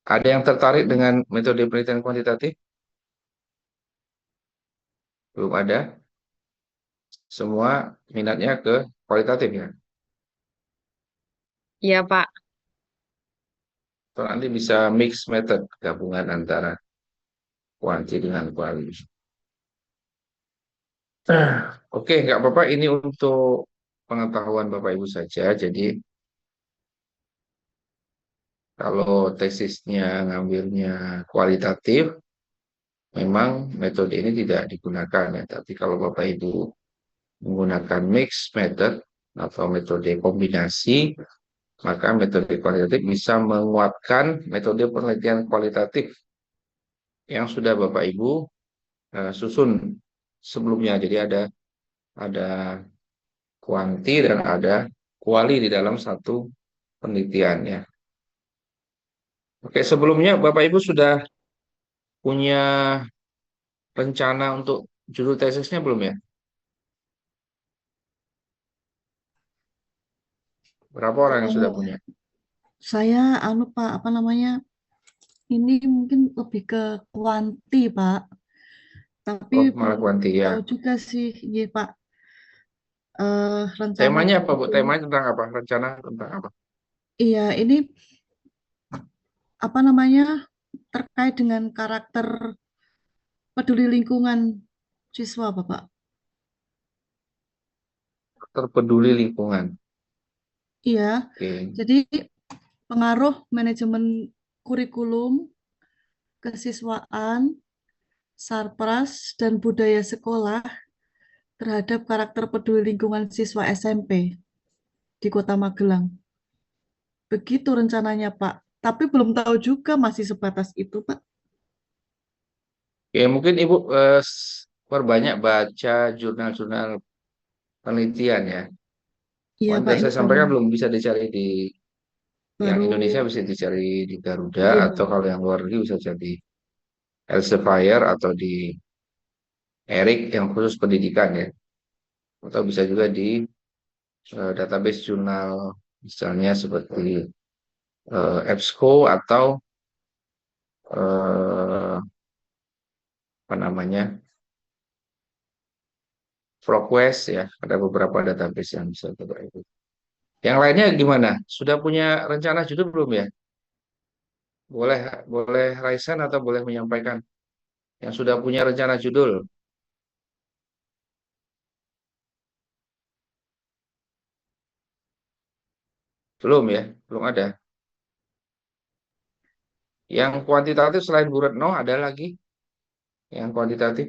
Ada yang tertarik dengan metode penelitian kuantitatif? Belum ada. Semua minatnya ke kualitatif ya. Iya, Pak. Atau nanti bisa mix method, gabungan antara kuanti dengan kuali. Oke, nggak apa-apa. Ini untuk pengetahuan Bapak Ibu saja. Jadi kalau tesisnya ngambilnya kualitatif, memang metode ini tidak digunakan ya. Tapi kalau Bapak Ibu menggunakan mix method atau metode kombinasi, maka metode kualitatif bisa menguatkan metode penelitian kualitatif yang sudah Bapak Ibu susun sebelumnya. Jadi ada kuanti dan ada kuali di dalam satu penelitian ya. Oke, sebelumnya Bapak Ibu sudah punya rencana untuk judul tesisnya belum ya? Berapa orang yang sudah Oh, punya? saya anu Pak, apa namanya? Ini mungkin lebih ke kuanti, Pak. Tapi Oh, malah belum kuanti ya. tahu juga sih, iya Pak. Rencana Temanya apa, Bu? judul. Temanya tentang apa? Rencana tentang apa? Iya, ini apa namanya? Terkait dengan karakter peduli lingkungan siswa, Bapak. Terpeduli lingkungan. Iya, Oke. jadi pengaruh manajemen kurikulum, kesiswaan, sarpras, dan budaya sekolah terhadap karakter peduli lingkungan siswa SMP di Kota Magelang. Begitu rencananya, Pak. Tapi belum tahu juga masih sebatas itu, Pak. Oke, mungkin Ibu perbanyak baca jurnal-jurnal penelitian ya. Iya, Yang Pak, tadi ini saya baru sampaikan belum bisa dicari di yang baru Indonesia bisa dicari di Garuda atau iya. kalau yang luar negeri bisa jadi Elsevier atau di ERIC yang khusus pendidikan ya. Atau bisa juga di database jurnal misalnya seperti EBSCO atau apa namanya ProQuest ya. Ada beberapa database yang bisa kita itu. Yang lainnya gimana? Sudah punya rencana judul belum ya? Boleh boleh Raisan atau boleh menyampaikan yang sudah punya rencana judul? Belum ya? Belum ada. Yang kuantitatif selain Bu Retno ada lagi yang kuantitatif.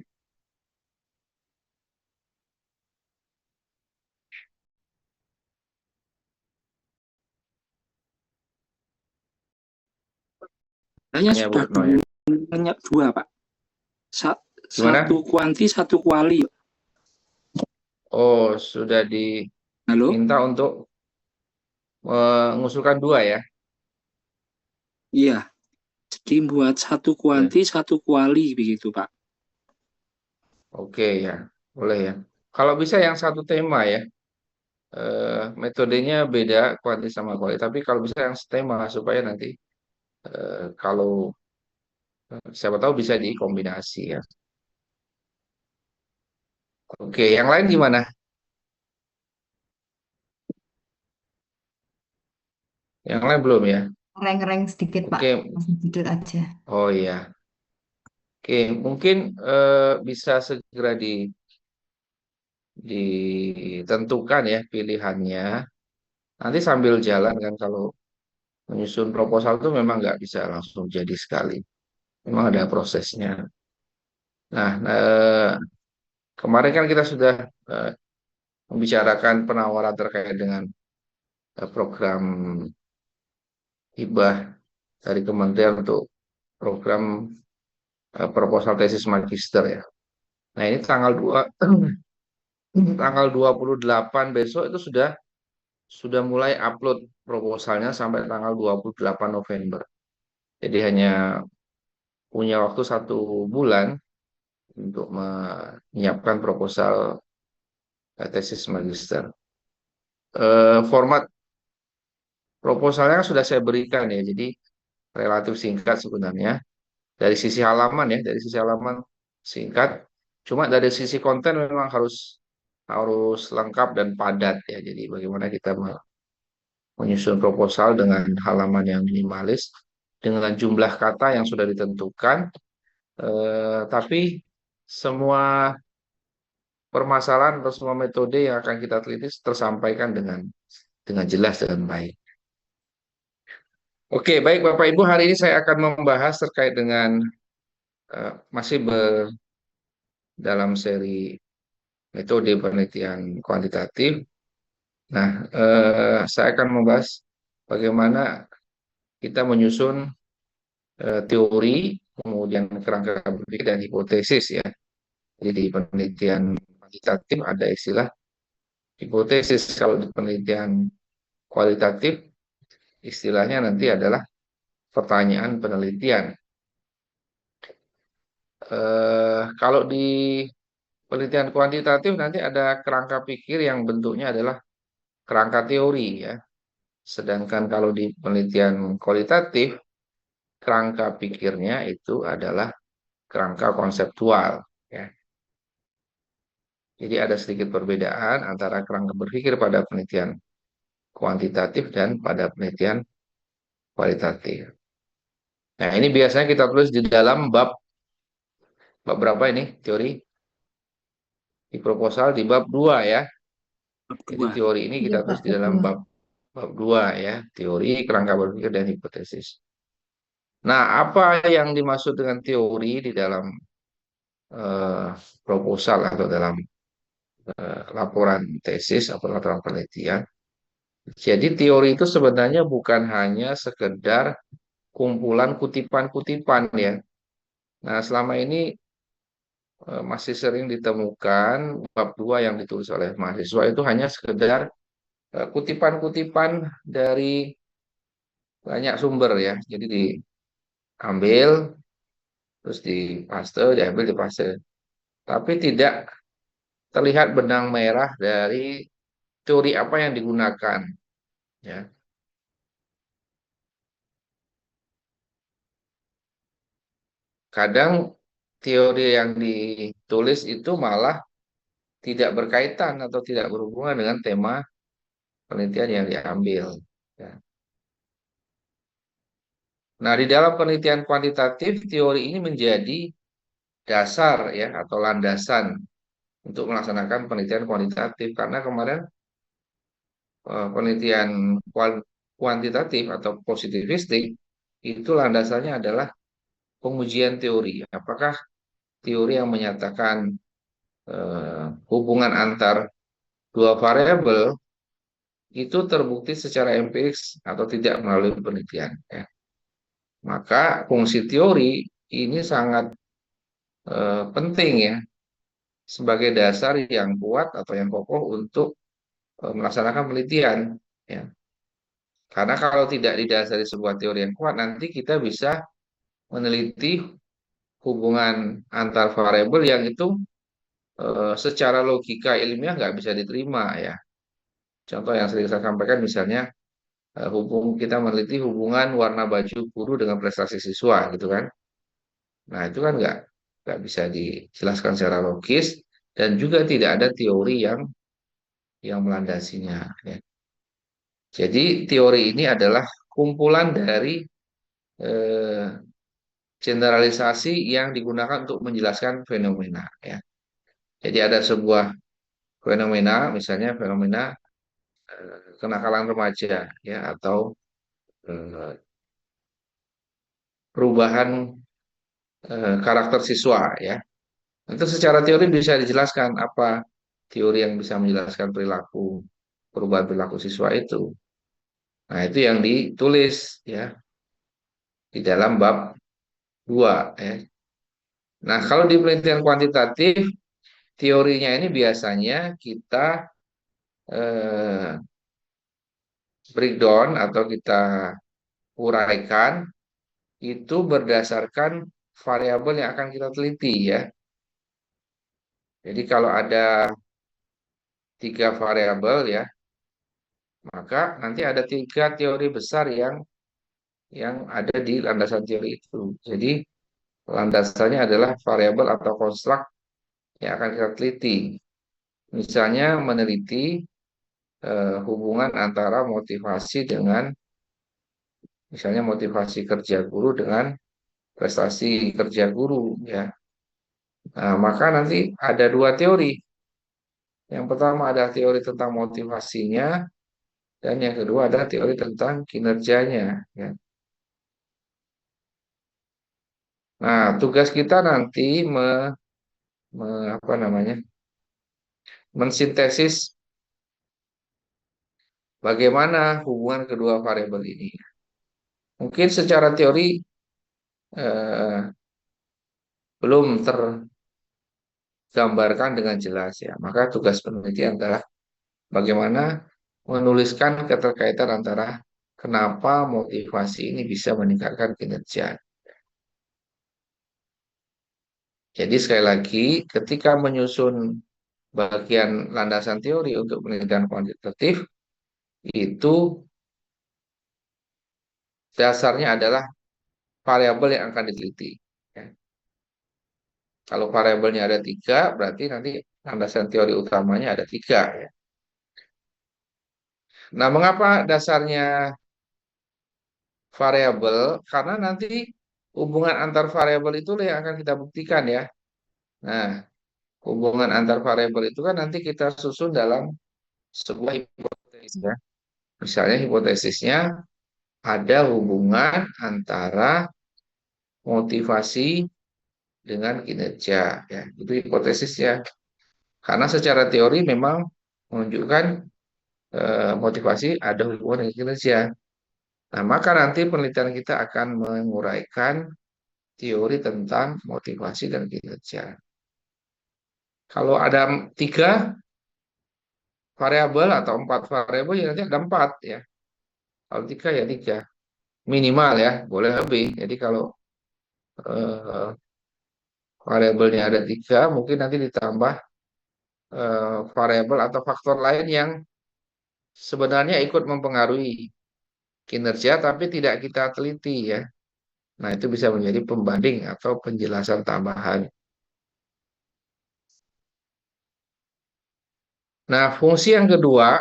Saya Ya Bu sudah Retno ya. banyak dua, Pak. Satu Gimana? kuanti, satu kuali. Oh, sudah Halo? diminta untuk mengusulkan dua ya. Iya, jadi buat satu Ya. kuanti, satu kuali begitu, Pak. Oke ya, boleh ya. Kalau bisa yang satu tema ya, metodenya beda kuanti sama kuali. Tapi kalau bisa yang setema supaya nanti kalau siapa tahu bisa dikombinasi ya. Oke, yang lain gimana? Yang lain belum ya? Ngereng-ngereng sedikit, Pak. Oke, Masih judul aja. oh iya. Oke, mungkin bisa segera ditentukan ya pilihannya. Nanti sambil jalan kan kalau menyusun proposal itu memang nggak bisa langsung jadi sekali. Memang ada prosesnya. Nah, kemarin kan kita sudah eh, membicarakan penawaran terkait dengan program hibah dari kementerian untuk program proposal tesis magister ya. Nah, ini tanggal 2 tanggal 28 besok itu sudah mulai upload proposalnya sampai tanggal 28 November. Jadi hanya punya waktu 1 bulan untuk menyiapkan proposal tesis magister. Format proposalnya sudah saya berikan ya. Jadi relatif singkat sebenarnya. Dari sisi halaman ya, dari sisi halaman singkat. Cuma dari sisi konten memang harus harus lengkap dan padat ya. Jadi bagaimana kita menyusun proposal dengan halaman yang minimalis, dengan jumlah kata yang sudah ditentukan, tapi semua permasalahan atau semua metode yang akan kita teliti tersampaikan dengan jelas dan baik. Oke, baik Bapak Ibu, hari ini saya akan membahas terkait dengan masih dalam seri metode penelitian kuantitatif. Nah, saya akan membahas bagaimana kita menyusun teori, kemudian kerangka berpikir dan hipotesis ya. Jadi di penelitian kuantitatif ada istilah hipotesis. Kalau di penelitian kualitatif istilahnya nanti adalah pertanyaan penelitian. Kalau di penelitian kuantitatif nanti ada kerangka pikir yang bentuknya adalah kerangka teori ya. Sedangkan kalau di penelitian kualitatif kerangka pikirnya itu adalah kerangka konseptual ya. Jadi ada sedikit perbedaan antara kerangka berpikir pada penelitian kuantitatif dan pada penelitian kualitatif. Nah, ini biasanya kita tulis di dalam bab berapa ini teori? Di proposal di bab 2 ya. Bab Jadi 2. teori ini Iya, kita Pak, tulis di dalam betul. bab 2 ya, teori, kerangka berpikir dan hipotesis. Nah, apa yang dimaksud dengan teori di dalam proposal atau dalam laporan tesis atau laporan penelitian? Jadi teori itu sebenarnya bukan hanya sekedar kumpulan kutipan-kutipan ya. Nah, selama ini masih sering ditemukan bab 2 yang ditulis oleh mahasiswa itu hanya sekedar kutipan-kutipan dari banyak sumber ya. Jadi diambil, terus dipaste, diambil, dipaste. Tapi tidak terlihat benang merah dari teori apa yang digunakan. Ya. Kadang teori yang ditulis itu malah tidak berkaitan atau tidak berhubungan dengan tema penelitian yang diambil. Ya. Nah, di dalam penelitian kuantitatif, teori ini menjadi dasar ya atau landasan untuk melaksanakan penelitian kuantitatif karena kemarin penelitian kuantitatif atau positivistik itu landasannya adalah pengujian teori. Apakah teori yang menyatakan hubungan antar dua variabel itu terbukti secara empirik atau tidak melalui penelitian. Ya. Maka fungsi teori ini sangat penting ya sebagai dasar yang kuat atau yang kokoh untuk melaksanakan penelitian. Ya. Karena kalau tidak didasari sebuah teori yang kuat, nanti kita bisa meneliti hubungan antar variabel yang itu secara logika ilmiah nggak bisa diterima ya. Contoh yang sering saya sampaikan misalnya kita meneliti hubungan warna baju guru dengan prestasi siswa gitu kan. Nah itu kan nggak bisa dijelaskan secara logis dan juga tidak ada teori yang melandasinya. Ya. Jadi teori ini adalah kumpulan dari eh, generalisasi yang digunakan untuk menjelaskan fenomena. Ya. Jadi ada sebuah fenomena, misalnya fenomena kenakalan remaja, ya atau eh, perubahan karakter siswa, ya. Itu secara teori bisa dijelaskan apa teori yang bisa menjelaskan perilaku perubahan perilaku siswa itu. Nah, itu yang ditulis ya di dalam bab 2 ya. Nah, kalau di penelitian kuantitatif teorinya ini biasanya kita eh, breakdown atau kita uraikan itu berdasarkan variabel yang akan kita teliti ya. Jadi kalau ada 3 variabel ya, maka nanti ada 3 teori besar yang yang ada di landasan teori itu. Jadi landasannya adalah variabel atau konstruk yang akan kita teliti. Misalnya meneliti hubungan antara motivasi dengan misalnya motivasi kerja guru dengan prestasi kerja guru ya. Nah, maka nanti ada dua teori. Yang pertama adalah teori tentang motivasinya dan yang kedua adalah teori tentang kinerjanya ya. Nah, tugas kita nanti apa namanya? Mensintesis bagaimana hubungan kedua variabel ini. Mungkin secara teori eh, belum tergambarkan dengan jelas ya. Maka tugas peneliti adalah bagaimana menuliskan keterkaitan antara kenapa motivasi ini bisa meningkatkan kinerja. Jadi sekali lagi, ketika menyusun bagian landasan teori untuk penelitian kuantitatif, itu dasarnya adalah variabel yang akan diteliti. Ya. Kalau variabelnya ada tiga, berarti nanti landasan teori utamanya ada tiga. Ya. Nah, mengapa dasarnya variabel? Karena nanti hubungan antar variabel itu yang akan kita buktikan ya. Nah, hubungan antar variabel itu kan nanti kita susun dalam sebuah hipotesis ya. Misalnya hipotesisnya ada hubungan antara motivasi dengan kinerja ya. Itu hipotesisnya. Karena secara teori memang menunjukkan motivasi ada hubungan dengan kinerja. Nah, maka nanti penelitian kita akan menguraikan teori tentang motivasi dan kinerja. Kalau ada tiga variabel atau empat variabel, ya nanti ada empat ya. Kalau tiga ya tiga. Minimal ya, boleh lebih. Jadi kalau eh, variabelnya ada tiga, mungkin nanti ditambah variabel atau faktor lain yang sebenarnya ikut mempengaruhi kinerja, tapi tidak kita teliti ya. Nah, itu bisa menjadi pembanding atau penjelasan tambahan. Nah, fungsi yang kedua,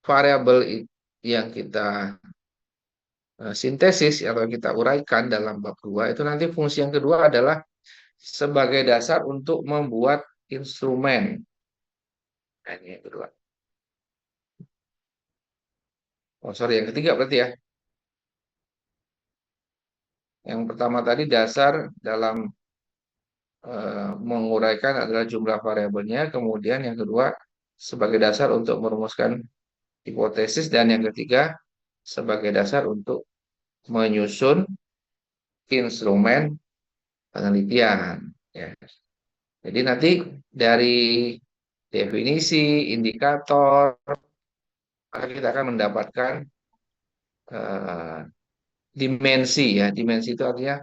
variabel yang kita sintesis atau kita uraikan dalam bab 2 itu nanti fungsi yang kedua adalah sebagai dasar untuk membuat instrumen. Nah, ini yang kedua. Oh, sorry, yang ketiga berarti ya. Yang pertama tadi dasar dalam menguraikan adalah jumlah variabelnya, kemudian yang kedua sebagai dasar untuk merumuskan hipotesis, dan yang ketiga sebagai dasar untuk menyusun instrumen penelitian. Ya. Jadi nanti dari definisi, indikator, maka kita akan mendapatkan eh, dimensi ya. Dimensi itu artinya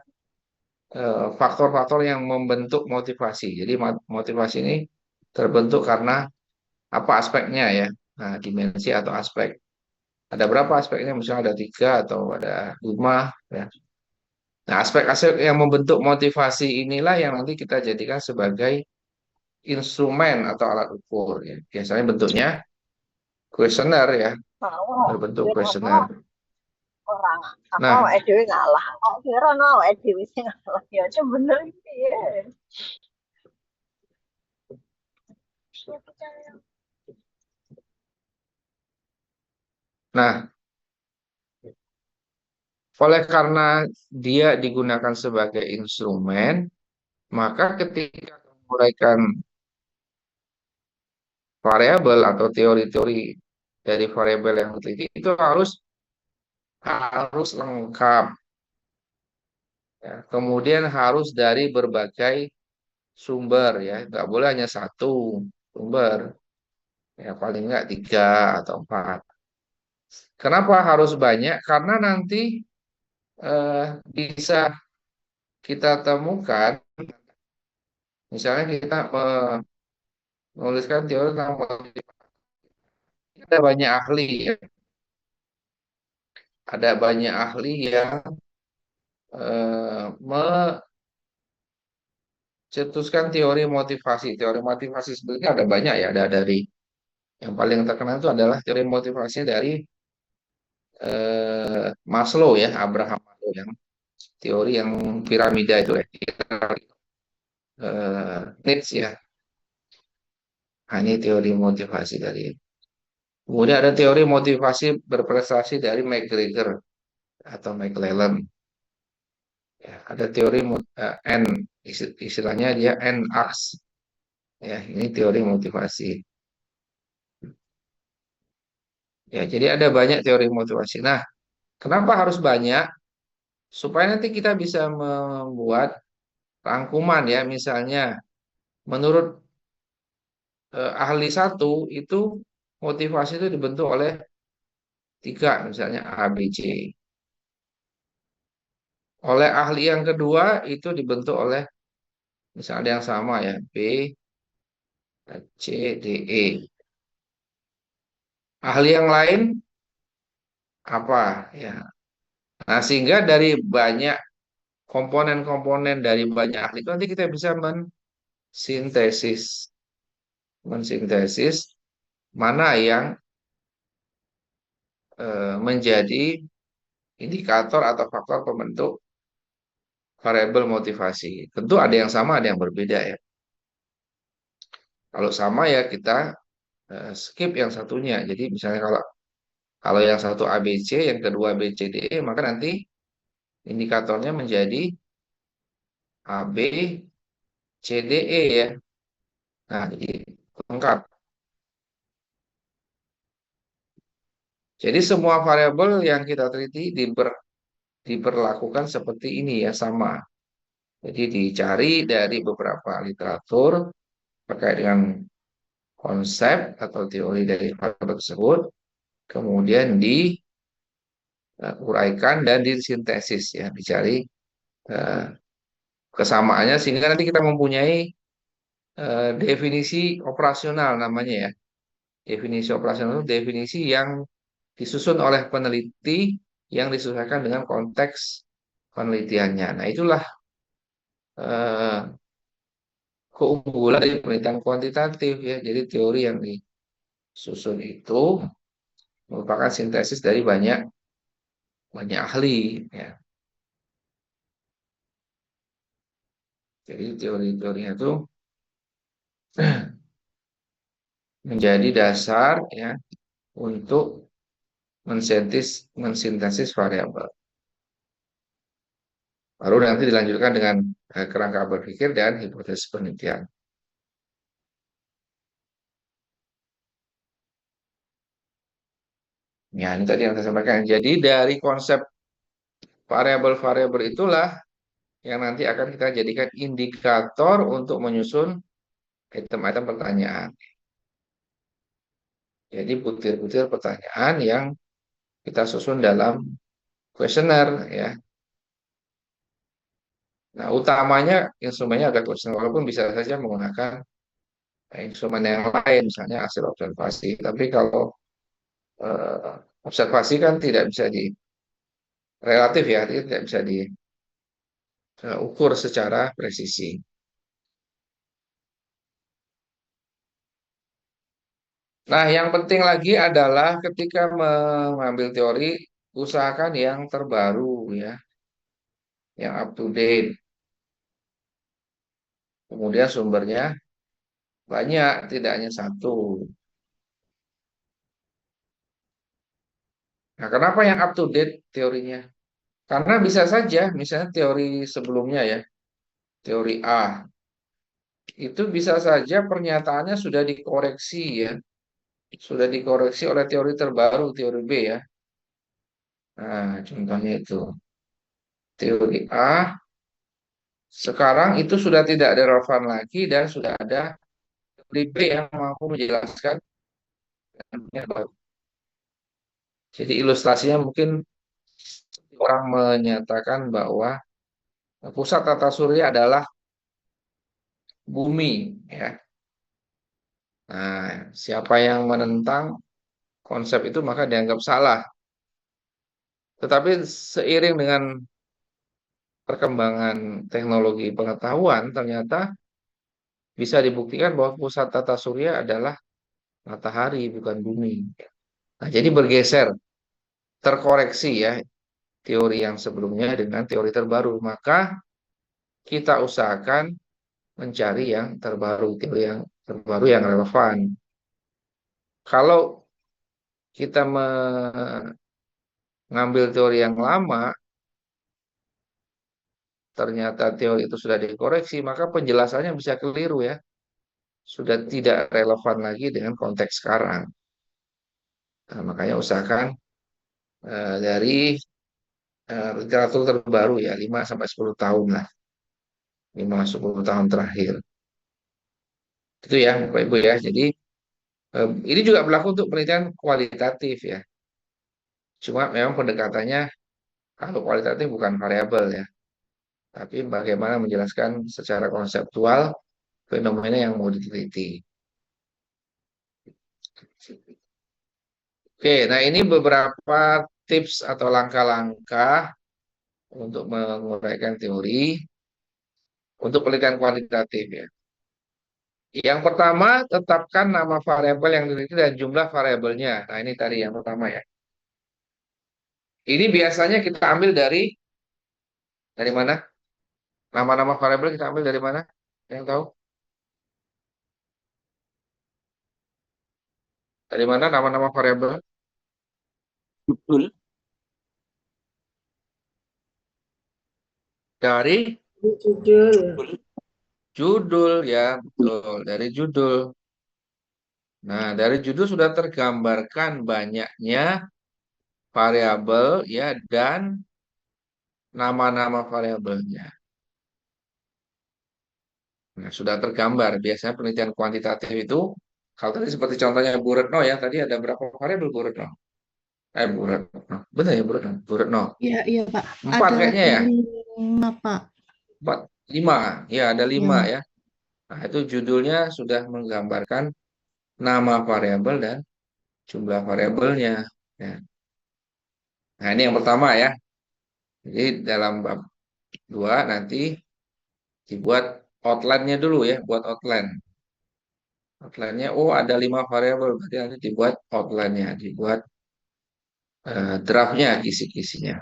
faktor-faktor yang membentuk motivasi. Jadi motivasi ini terbentuk karena apa aspeknya ya. Nah, dimensi atau aspek. Ada berapa aspeknya? Misalnya ada tiga atau ada lima. Ya. Nah, aspek-aspek yang membentuk motivasi inilah yang nanti kita jadikan sebagai instrumen atau alat ukur. Ya. Biasanya bentuknya kuesioner ya, Mau berbentuk duit apa kuesioner. orang apa Nah, awake dhewe ngalah. Kok kira no awake dhewe sing ngalah ya aja bener piye. nah, oleh karena dia digunakan sebagai instrumen, maka ketika menguraikan variabel atau teori-teori dari variabel yang diteliti itu harus lengkap. Ya. Kemudian harus dari berbagai sumber ya, nggak boleh hanya satu sumber. Ya paling nggak tiga atau empat. Kenapa harus banyak? Karena nanti bisa kita temukan, misalnya kita menuliskan teori tentang motivasi. Ada banyak ahli ya. ada banyak ahli yang mencetuskan teori motivasi. Teori motivasi sebenarnya ada banyak ya. Ada dari yang paling terkenal itu adalah teori motivasi dari Maslow ya, Abraham Maslow yang teori yang piramida itu ya, needs ya. Nah, ini teori motivasi dari. Kemudian ada teori motivasi berprestasi dari McGregor atau McClellan. Ya, ada teori N, istilahnya dia N-AX. Ya, ini teori motivasi. Ya, jadi ada banyak teori motivasi. Nah, kenapa harus banyak? Supaya nanti kita bisa membuat rangkuman ya, misalnya menurut ahli satu itu motivasi itu dibentuk oleh tiga, misalnya A, B, C. Oleh ahli yang kedua itu dibentuk oleh misalnya yang sama ya, B, C, D, E. Ahli yang lain apa ya? Nah, sehingga dari banyak komponen-komponen dari banyak ahli itu nanti kita bisa mensintesis, mensintesis mana yang menjadi indikator atau faktor pembentuk variabel motivasi. Tentu ada yang sama, ada yang berbeda ya. Kalau sama ya kita skip yang satunya. Jadi misalnya kalau kalau yang satu ABC, yang kedua B, C, D, E, maka nanti indikatornya menjadi A, B, C, D, E ya. Nah, jadi lengkap. Jadi semua variabel yang kita teliti diperlakukan seperti ini ya, sama. Jadi dicari dari beberapa literatur terkait dengan konsep atau teori dari variabel tersebut, kemudian diuraikan dan disintesis ya, dicari eh, kesamaannya sehingga nanti kita mempunyai definisi operasional namanya ya. Definisi operasional itu definisi yang disusun oleh peneliti yang disesuaikan dengan konteks penelitiannya. Nah, itulah eh, keunggulan dari penelitian kuantitatif ya. Jadi teori yang disusun itu merupakan sintesis dari banyak banyak ahli ya. Jadi teori-teorinya itu menjadi dasar ya untuk mensintesis variabel. Baru nanti dilanjutkan dengan kerangka berpikir dan hipotesis penelitian. Ya, ini tadi yang saya sampaikan. Jadi dari konsep variabel-variabel itulah yang nanti akan kita jadikan indikator untuk menyusun item-item pertanyaan. Jadi butir-butir pertanyaan yang kita susun dalam kuesioner ya. Nah, utamanya instrumennya agak kuesioner, walaupun bisa saja menggunakan instrumen yang lain, misalnya hasil observasi. Tapi kalau observasi kan tidak bisa di relatif ya, tidak bisa diukur secara presisi. Nah, yang penting lagi adalah ketika mengambil teori, usahakan yang terbaru ya, yang up to date. Kemudian sumbernya banyak, tidak hanya satu. Nah, kenapa yang up to date teorinya? Karena bisa saja, misalnya teori sebelumnya ya, teori A, itu bisa saja pernyataannya sudah dikoreksi ya, sudah dikoreksi oleh teori terbaru, teori B ya. Nah, contohnya itu. Teori A, sekarang itu sudah tidak ada relevan lagi dan sudah ada teori B yang mampu menjelaskan. Jadi ilustrasinya mungkin orang menyatakan bahwa pusat tata surya adalah bumi ya. Nah, siapa yang menentang konsep itu maka dianggap salah. Tetapi seiring dengan perkembangan teknologi pengetahuan, ternyata bisa dibuktikan bahwa pusat tata surya adalah matahari, bukan bumi. Nah, jadi bergeser, terkoreksi ya teori yang sebelumnya dengan teori terbaru. Maka kita usahakan mencari yang terbaru, teori yang terbaru yang relevan. Kalau kita mengambil teori yang lama, ternyata teori itu sudah dikoreksi, maka penjelasannya bisa keliru ya. Sudah tidak relevan lagi dengan konteks sekarang. Nah, makanya usahakan dari literatur terbaru ya 5 sampai 10 tahun lah. 5-10 tahun terakhir. Itu ya Bapak Ibu ya. Jadi ini juga berlaku untuk penelitian kualitatif ya. Cuma memang pendekatannya kalau kualitatif bukan variabel ya. Tapi bagaimana menjelaskan secara konseptual fenomena yang mau diteliti. Oke, nah ini beberapa tips atau langkah-langkah untuk menguraikan teori untuk penelitian kualitatif ya. Yang pertama, tetapkan nama variabel yang diteliti dan jumlah variabelnya. Nah, ini tadi yang pertama ya. Ini biasanya kita ambil dari mana? Nama-nama variabel kita ambil dari mana? Yang tahu? Dari mana nama-nama variabel? Betul. Dari Betul. judul ya, betul. Dari judul. Nah, dari judul sudah tergambarkan banyaknya variabel ya dan nama-nama variabelnya. Nah, sudah tergambar. Biasanya penelitian kuantitatif itu, kalau tadi seperti contohnya Bu Retno ya, tadi ada berapa variabel Bu Retno? Bu Retno. Benar ya Bu Retno? Bu Retno. Iya, iya Pak. 4 Ada kayaknya ya? 5 Pak. 4, 5. Ya, ada 5 Ya. ya. Nah, itu judulnya sudah menggambarkan nama variabel dan jumlah variabelnya. Ya. Nah, ini yang pertama ya. Jadi dalam bab 2 nanti dibuat outline-nya dulu ya, buat outline. Outline-nya, oh ada 5 variabel, berarti nanti dibuat outline-nya, dibuat draft-nya, kisi-kisinya.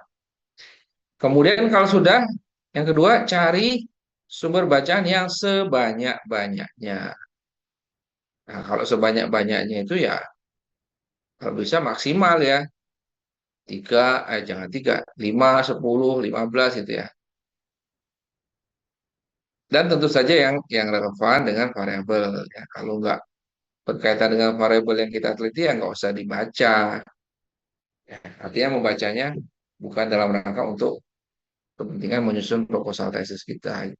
Kemudian kalau sudah, yang kedua cari sumber bacaan yang sebanyak-banyaknya. Nah, kalau sebanyak-banyaknya itu ya kalau bisa maksimal ya. 3, jangan 3, 5, 10, 15 itu ya. Dan tentu saja yang relevan dengan variabel ya. Kalau nggak berkaitan dengan variabel yang kita teliti ya nggak usah dibaca. Ya, artinya membacanya bukan dalam rangka untuk kepentingan menyusun proposal tesis kita.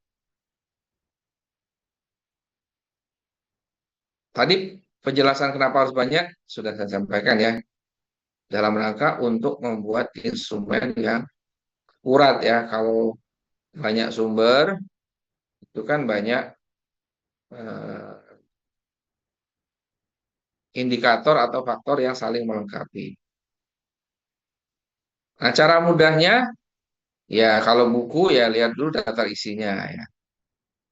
Tadi penjelasan kenapa harus banyak sudah saya sampaikan ya. Dalam rangka untuk membuat instrumen yang akurat ya. Kalau banyak sumber itu kan banyak eh, indikator atau faktor yang saling melengkapi. Nah, cara mudahnya ya kalau buku ya lihat dulu daftar isinya ya.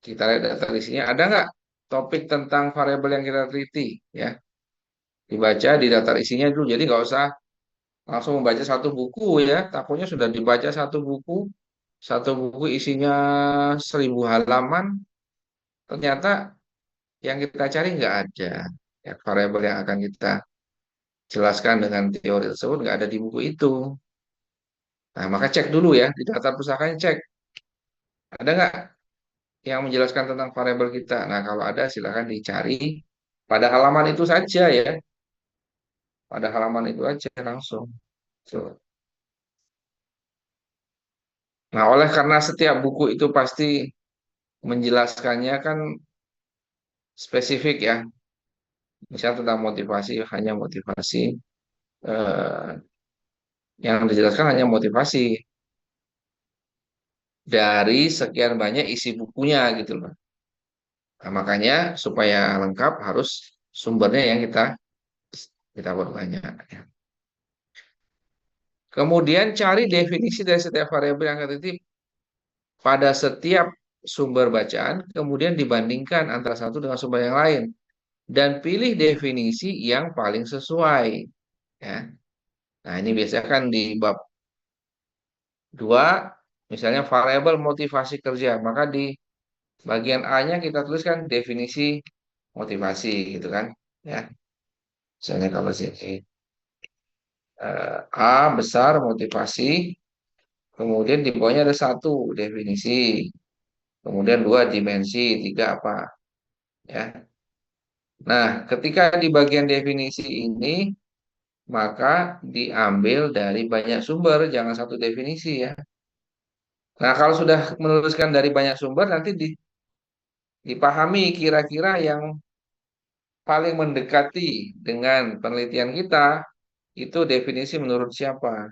Kita lihat daftar isinya ada nggak topik tentang variabel yang kita teliti ya. Dibaca di daftar isinya dulu. Jadi nggak usah langsung membaca satu buku ya. Takutnya sudah dibaca satu buku isinya 1.000 halaman. Ternyata yang kita cari nggak ada. Ya, variabel yang akan kita jelaskan dengan teori tersebut nggak ada di buku itu. Nah, maka cek dulu ya di daftar pusakanya cek ada nggak yang menjelaskan tentang variabel kita. Nah, kalau ada silakan dicari pada halaman itu saja ya. Pada halaman itu aja langsung. So. Nah, oleh karena setiap buku itu pasti menjelaskannya kan spesifik ya. Misal tentang motivasi, hanya motivasi. Eh, yang dijelaskan hanya motivasi. Dari sekian banyak isi bukunya gitu loh. Nah, makanya supaya lengkap harus sumbernya yang kita perbanyak. Kemudian cari definisi dari setiap variabel yang ketitip pada setiap sumber bacaan, kemudian dibandingkan antara satu dengan sumber yang lain dan pilih definisi yang paling sesuai. Ya. Nah, ini biasanya kan di bab 2, misalnya variabel motivasi kerja, maka di bagian A-nya kita tuliskan definisi motivasi gitu kan. Ya, misalnya kalau sini A besar motivasi, kemudian di bawahnya ada satu definisi, kemudian dua dimensi, tiga apa, ya. Nah, ketika di bagian definisi ini, maka diambil dari banyak sumber, jangan satu definisi ya. Nah, kalau sudah menuliskan dari banyak sumber, nanti dipahami kira-kira yang paling mendekati dengan penelitian kita, itu definisi menurut siapa.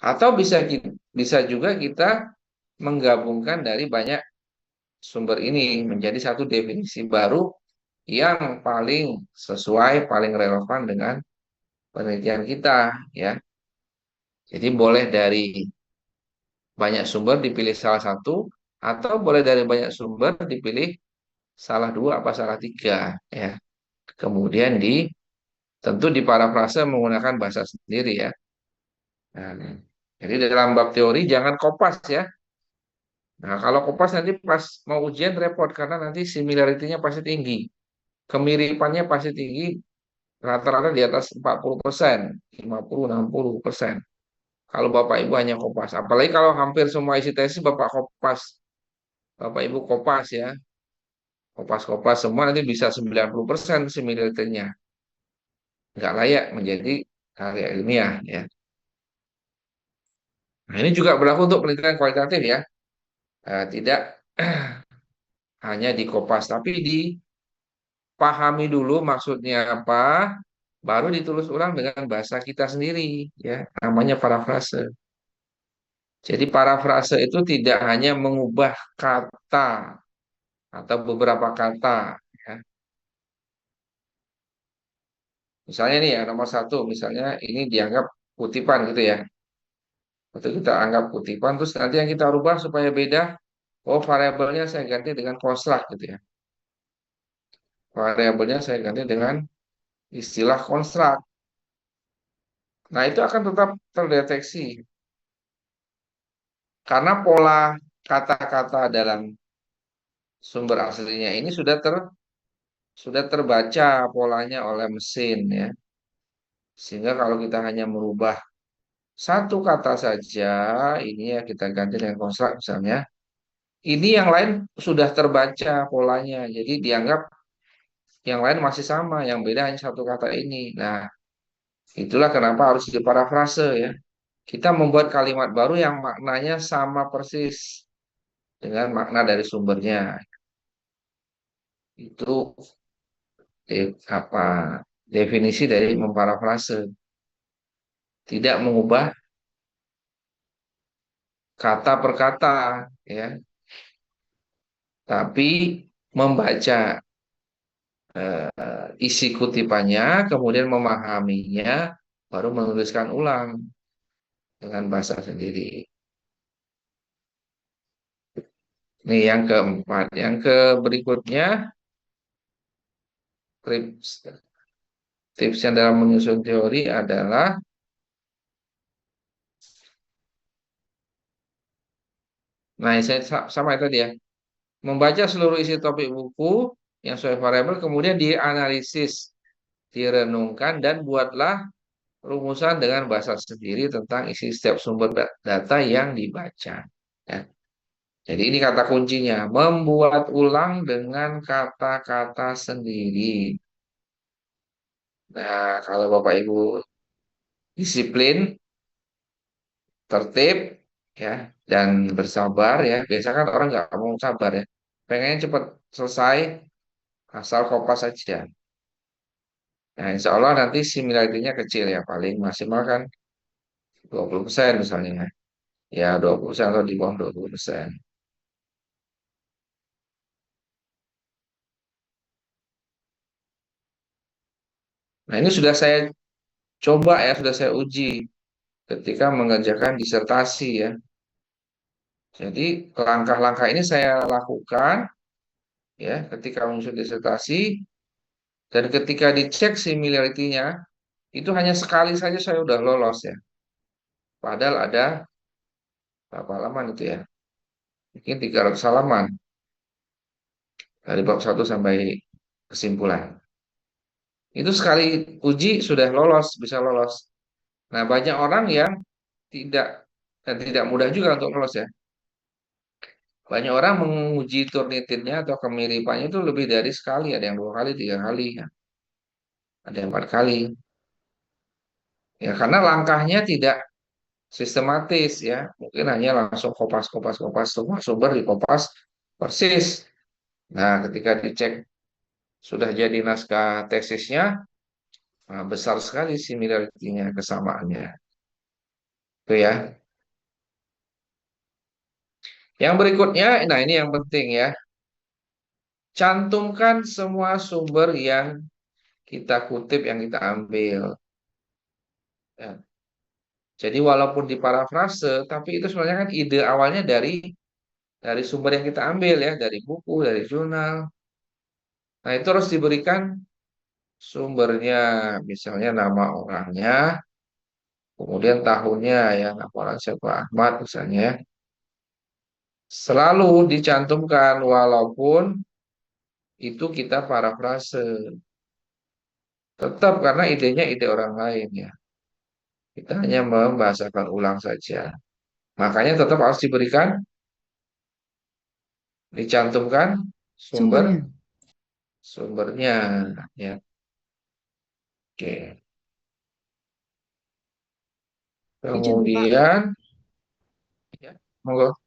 Atau bisa juga kita menggabungkan dari banyak sumber ini menjadi satu definisi baru yang paling sesuai, paling relevan dengan penelitian kita, ya. Jadi boleh dari banyak sumber dipilih salah satu, atau boleh dari banyak sumber dipilih salah dua apa salah tiga, ya. Kemudian tentu diparafrase menggunakan bahasa sendiri ya. Nah, jadi dalam bab teori jangan kopas ya. Nah, kalau kopas nanti pas mau ujian repot karena nanti similarity-nya pasti tinggi. Kemiripannya pasti tinggi, rata-rata di atas 40%, 50, 60%. Kalau Bapak Ibu hanya kopas. Apalagi kalau hampir semua isi tesis Bapak kopas. Bapak Ibu kopas ya. Kopas-kopas semua nanti bisa 90% similarity-nya. Nggak layak menjadi karya ilmiah ya. Nah, ini juga berlaku untuk penelitian kualitatif ya. Tidak hanya di kopas, tapi dipahami dulu maksudnya apa, baru ditulis ulang dengan bahasa kita sendiri, ya. Namanya parafrase. Jadi parafrase itu tidak hanya mengubah kata atau beberapa kata, ya. Misalnya nih ya nomor satu, misalnya ini dianggap kutipan gitu ya. Atau kita anggap kutipan, terus nanti yang kita rubah supaya beda, oh variabelnya saya ganti dengan konstrak gitu ya. Variabelnya saya ganti dengan istilah konstrak. Nah, itu akan tetap terdeteksi karena pola kata-kata dalam sumber aslinya ini sudah terbaca polanya oleh mesin ya. Sehingga kalau kita hanya merubah satu kata saja, ini ya kita ganti dengan konstrak misalnya. Ini yang lain sudah terbaca polanya. Jadi dianggap yang lain masih sama, yang beda hanya satu kata ini. Nah, itulah kenapa harus diparafrase ya. Kita membuat kalimat baru yang maknanya sama persis dengan makna dari sumbernya. Itu apa definisi dari memparafrase. Tidak mengubah kata per kata, ya, tapi membaca isi kutipannya, kemudian memahaminya, baru menuliskan ulang dengan bahasa sendiri. Nih yang keempat, yang ke berikutnya tips yang dalam menyusun teori adalah, nah saya sama itu tadi ya, membaca seluruh isi topik buku yang sesuai variabel, kemudian dianalisis, direnungkan, dan buatlah rumusan dengan bahasa sendiri tentang isi setiap sumber data yang dibaca. Ya. Jadi ini kata kuncinya, membuat ulang dengan kata-kata sendiri. Nah, kalau Bapak Ibu disiplin, tertib, ya, dan bersabar ya. Biasanya kan orang nggak mau sabar ya. Pengen cepat selesai, asal kopas saja. Nah, insya Allah nanti similarity-nya kecil ya, paling maksimal kan 20% misalnya. Ya, 20% atau di bawah 20%. Nah, ini sudah saya coba ya, sudah saya uji ketika mengerjakan disertasi ya. Jadi langkah-langkah ini saya lakukan ya ketika menyusun disertasi, dan ketika dicek similarity-nya itu hanya sekali saja saya udah lolos ya. Padahal ada berapa halaman itu ya? Mungkin 300 halaman dari bab 1 sampai kesimpulan. Itu sekali uji sudah lolos, bisa lolos. Nah, banyak orang yang tidak, dan tidak mudah juga untuk lolos ya. Banyak orang menguji Turnitinnya atau kemiripannya itu lebih dari sekali, ada yang 2 kali, 3 kali, ya. Ada yang 4 kali. Ya, karena langkahnya tidak sistematis ya. Mungkin hanya langsung kopas, kopas, kopas, semua sumber dikopas persis. Nah, ketika dicek sudah jadi naskah tesisnya, nah, besar sekali similarity-nya, kesamaannya. Itu ya. Yang berikutnya, nah ini yang penting ya. Cantumkan semua sumber yang kita kutip, yang kita ambil. Ya. Jadi walaupun di parafrase, tapi itu sebenarnya kan ide awalnya dari sumber yang kita ambil ya, dari buku, dari jurnal. Nah itu harus diberikan sumbernya, misalnya nama orangnya, kemudian tahunnya ya, nama orang siapa, Ahmad misalnya, ya. Selalu dicantumkan walaupun itu kita parafrase. Tetap karena idenya ide orang lain ya. Kita hanya membahasakan ulang saja. Makanya tetap harus dicantumkan Sumbernya. sumbernya ya. Oke. Izin Pak. Kemudian ya, monggo.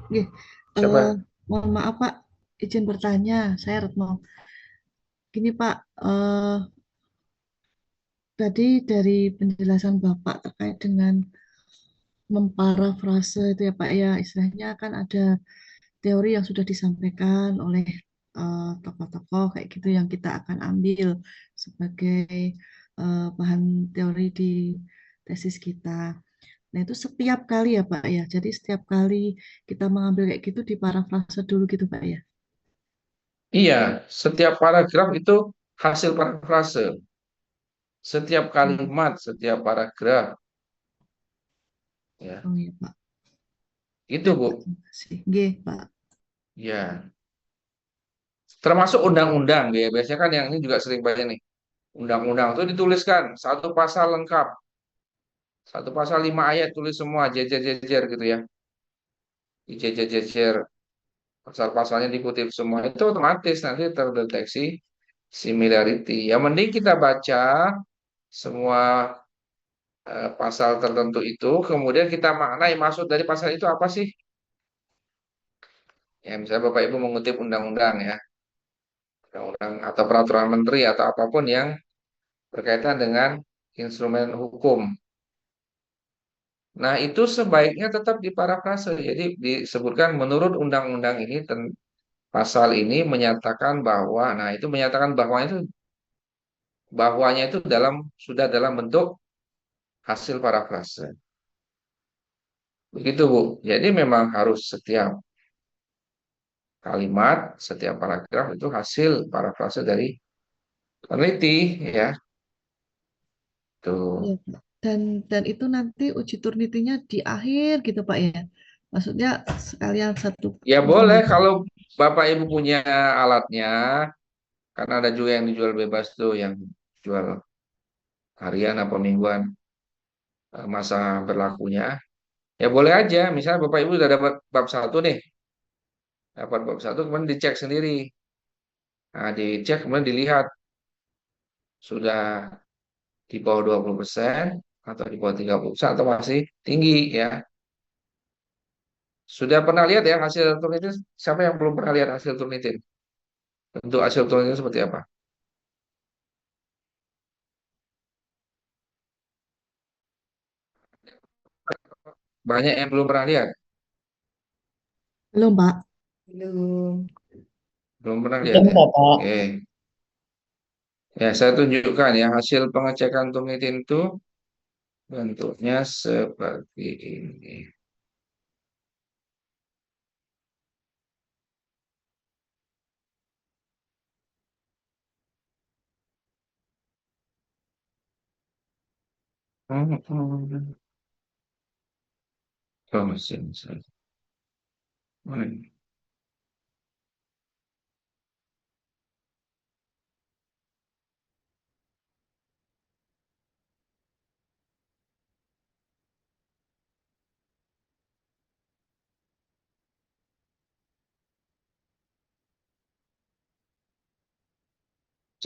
Nggih, Siapa? mohon maaf Pak, izin bertanya, saya Retno. Gini Pak, tadi dari penjelasan Bapak terkait dengan memparafrase itu ya Pak ya, istilahnya kan ada teori yang sudah disampaikan oleh tokoh-tokoh kayak gitu yang kita akan ambil sebagai bahan teori di tesis kita. Nah, itu setiap kali ya Pak ya. Jadi setiap kali kita mengambil kayak gitu diparafrase dulu gitu Pak ya. Iya, setiap paragraf itu hasil parafrase. Setiap Hmm. kalimat, setiap paragraf ya. Oh iya Pak. Itu Baik Bu. Pak, terima kasih. Nggih, Pak. Ya. Termasuk undang-undang ya. Biasanya kan yang ini juga sering banyak nih. Undang-undang itu dituliskan satu pasal lengkap. Satu pasal 5 ayat tulis semua jejer-jejer gitu ya. Dijejer-jejer, pasal-pasalnya dikutip semua. Itu otomatis nanti terdeteksi similarity. Yang mending kita baca semua pasal tertentu itu, kemudian kita maknai maksud dari pasal itu apa sih? Ya, misalnya Bapak Ibu mengutip undang-undang ya, undang-undang atau peraturan menteri atau apapun yang berkaitan dengan instrumen hukum. Nah, itu sebaiknya tetap diparafrase. Jadi disebutkan menurut undang-undang ini, pasal ini menyatakan bahwa, nah itu menyatakan bahwanya itu sudah dalam bentuk hasil parafrase. Begitu Bu. Jadi memang harus setiap kalimat, setiap paragraf itu hasil parafrase dari peneliti ya. Iya, Tuh. Pak. Dan itu nanti uji turnitinya di akhir gitu Pak ya. Maksudnya sekalian satu Ya program boleh gitu. kalau Bapak Ibu punya alatnya, karena ada juga yang dijual bebas tuh, yang jual harian atau mingguan masa berlakunya. Ya boleh aja, misalnya Bapak Ibu sudah dapat bab 1 nih, dapat bab 1 kemudian dicek sendiri. Nah, dicek kemudian dilihat sudah di bawah 20% atau di bawah 30% atau masih tinggi ya. Sudah pernah lihat ya hasil Turnitin? Siapa yang belum pernah lihat hasil Turnitin? Bentuk hasil Turnitin seperti apa? Banyak yang belum pernah lihat. Belum Pak. Belum. Belum pernah lihat Belum, ya. Bapak. Oke. Ya, saya tunjukkan ya hasil pengecekan Turnitin itu bentuknya seperti ini. Oh, mesin saya. Mana ini?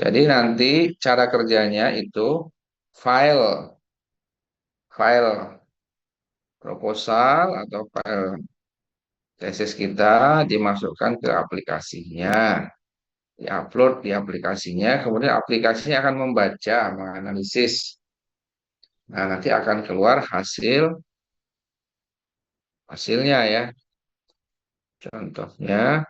Jadi nanti cara kerjanya itu file, file proposal atau file tesis kita dimasukkan ke aplikasinya, diupload di aplikasinya, kemudian aplikasinya akan membaca, menganalisis. Nah, nanti akan keluar hasilnya ya. Contohnya,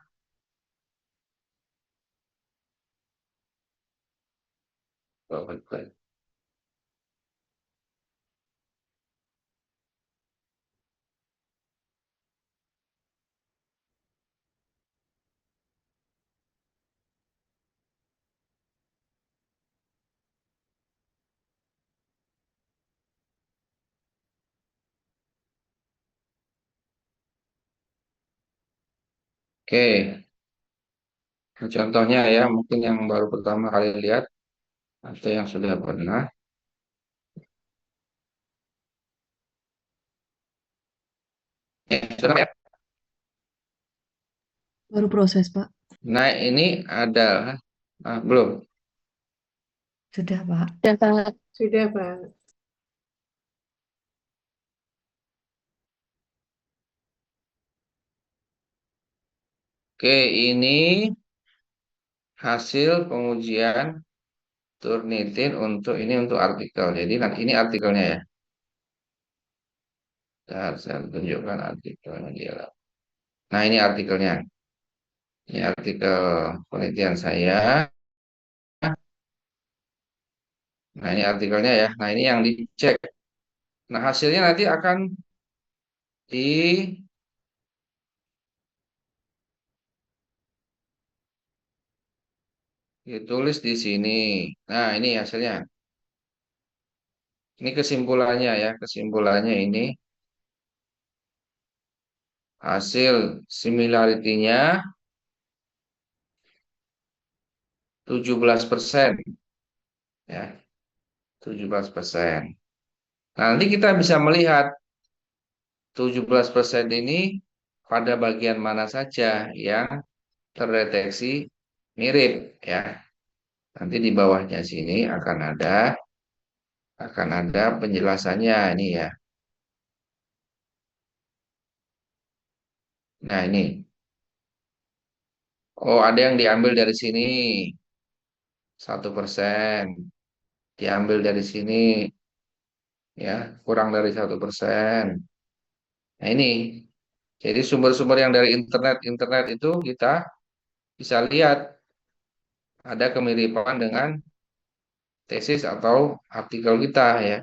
oke, contohnya ya, mungkin yang baru pertama kali lihat atau yang sudah pernah. Sudah ya. Baru proses, Pak. Nah, ini adalah belum. Sudah, Pak. Sudah, Pak. Sudah, Pak. Oke, ini hasil pengujian Turnitin untuk ini untuk artikel. Jadi nanti ini artikelnya ya. Saya tunjukkan artikelnya dia. Nah, ini artikelnya. Ini artikel penelitian saya. Nah, ini artikelnya ya. Nah, ini yang dicek. Nah, hasilnya nanti akan di ditulis di sini. Nah, ini hasilnya. Ini kesimpulannya ya. Kesimpulannya ini hasil similarity-nya 17% ya. 17%. Nah, nanti kita bisa melihat 17% ini pada bagian mana saja yang terdeteksi mirip ya. Nanti di bawahnya sini akan ada penjelasannya ini ya. Nah, ini. Oh, ada yang diambil dari sini 1%, diambil dari sini ya kurang dari 1%. Nah, ini. Jadi sumber-sumber yang dari internet itu kita bisa lihat ada kemiripan dengan tesis atau artikel kita ya.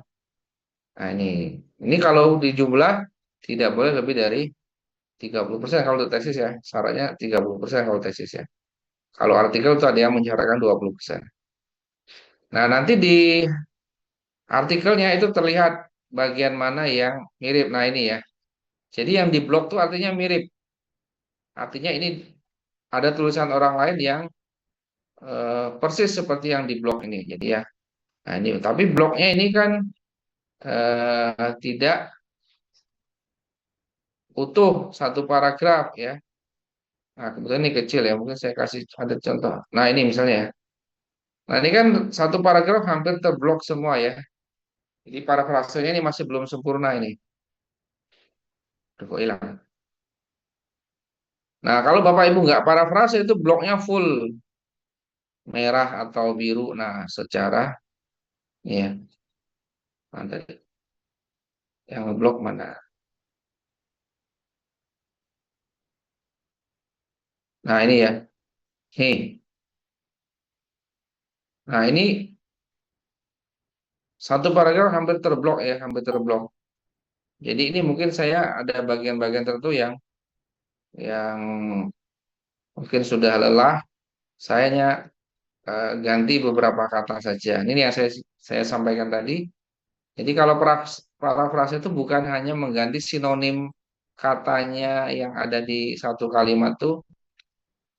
Nah, ini kalau di jumlah tidak boleh lebih dari 30% kalau untuk tesis ya. Syaratnya 30% kalau tesis ya. Kalau artikel itu ada yang mensyaratkan 20%. Nah, nanti di artikelnya itu terlihat bagian mana yang mirip. Nah, ini ya. Jadi yang di blog itu artinya mirip. Artinya ini ada tulisan orang lain yang persis seperti yang di blog ini. Jadi ya. Nah, ini tapi blognya ini kan tidak utuh satu paragraf ya. Nah, kebetulan ini kecil ya, mungkin saya kasih ada contoh. Nah, ini misalnya ya. Nah, ini kan satu paragraf hampir terblok semua ya. Jadi parafrasenya ini masih belum sempurna ini. Aduh, kok hilang. Nah, kalau Bapak Ibu nggak parafrase itu bloknya full merah atau biru. Nah, secara ya, ada yang ngeblok mana? Nah, ini ya. Nih, Nah, ini satu paragraf hampir terblok ya, hampir terblok. Jadi ini mungkin saya ada bagian-bagian tertentu yang mungkin sudah lelah. Saya ganti beberapa kata saja. Ini yang saya sampaikan tadi. Jadi kalau parafrase itu bukan hanya mengganti sinonim katanya yang ada di satu kalimat tuh,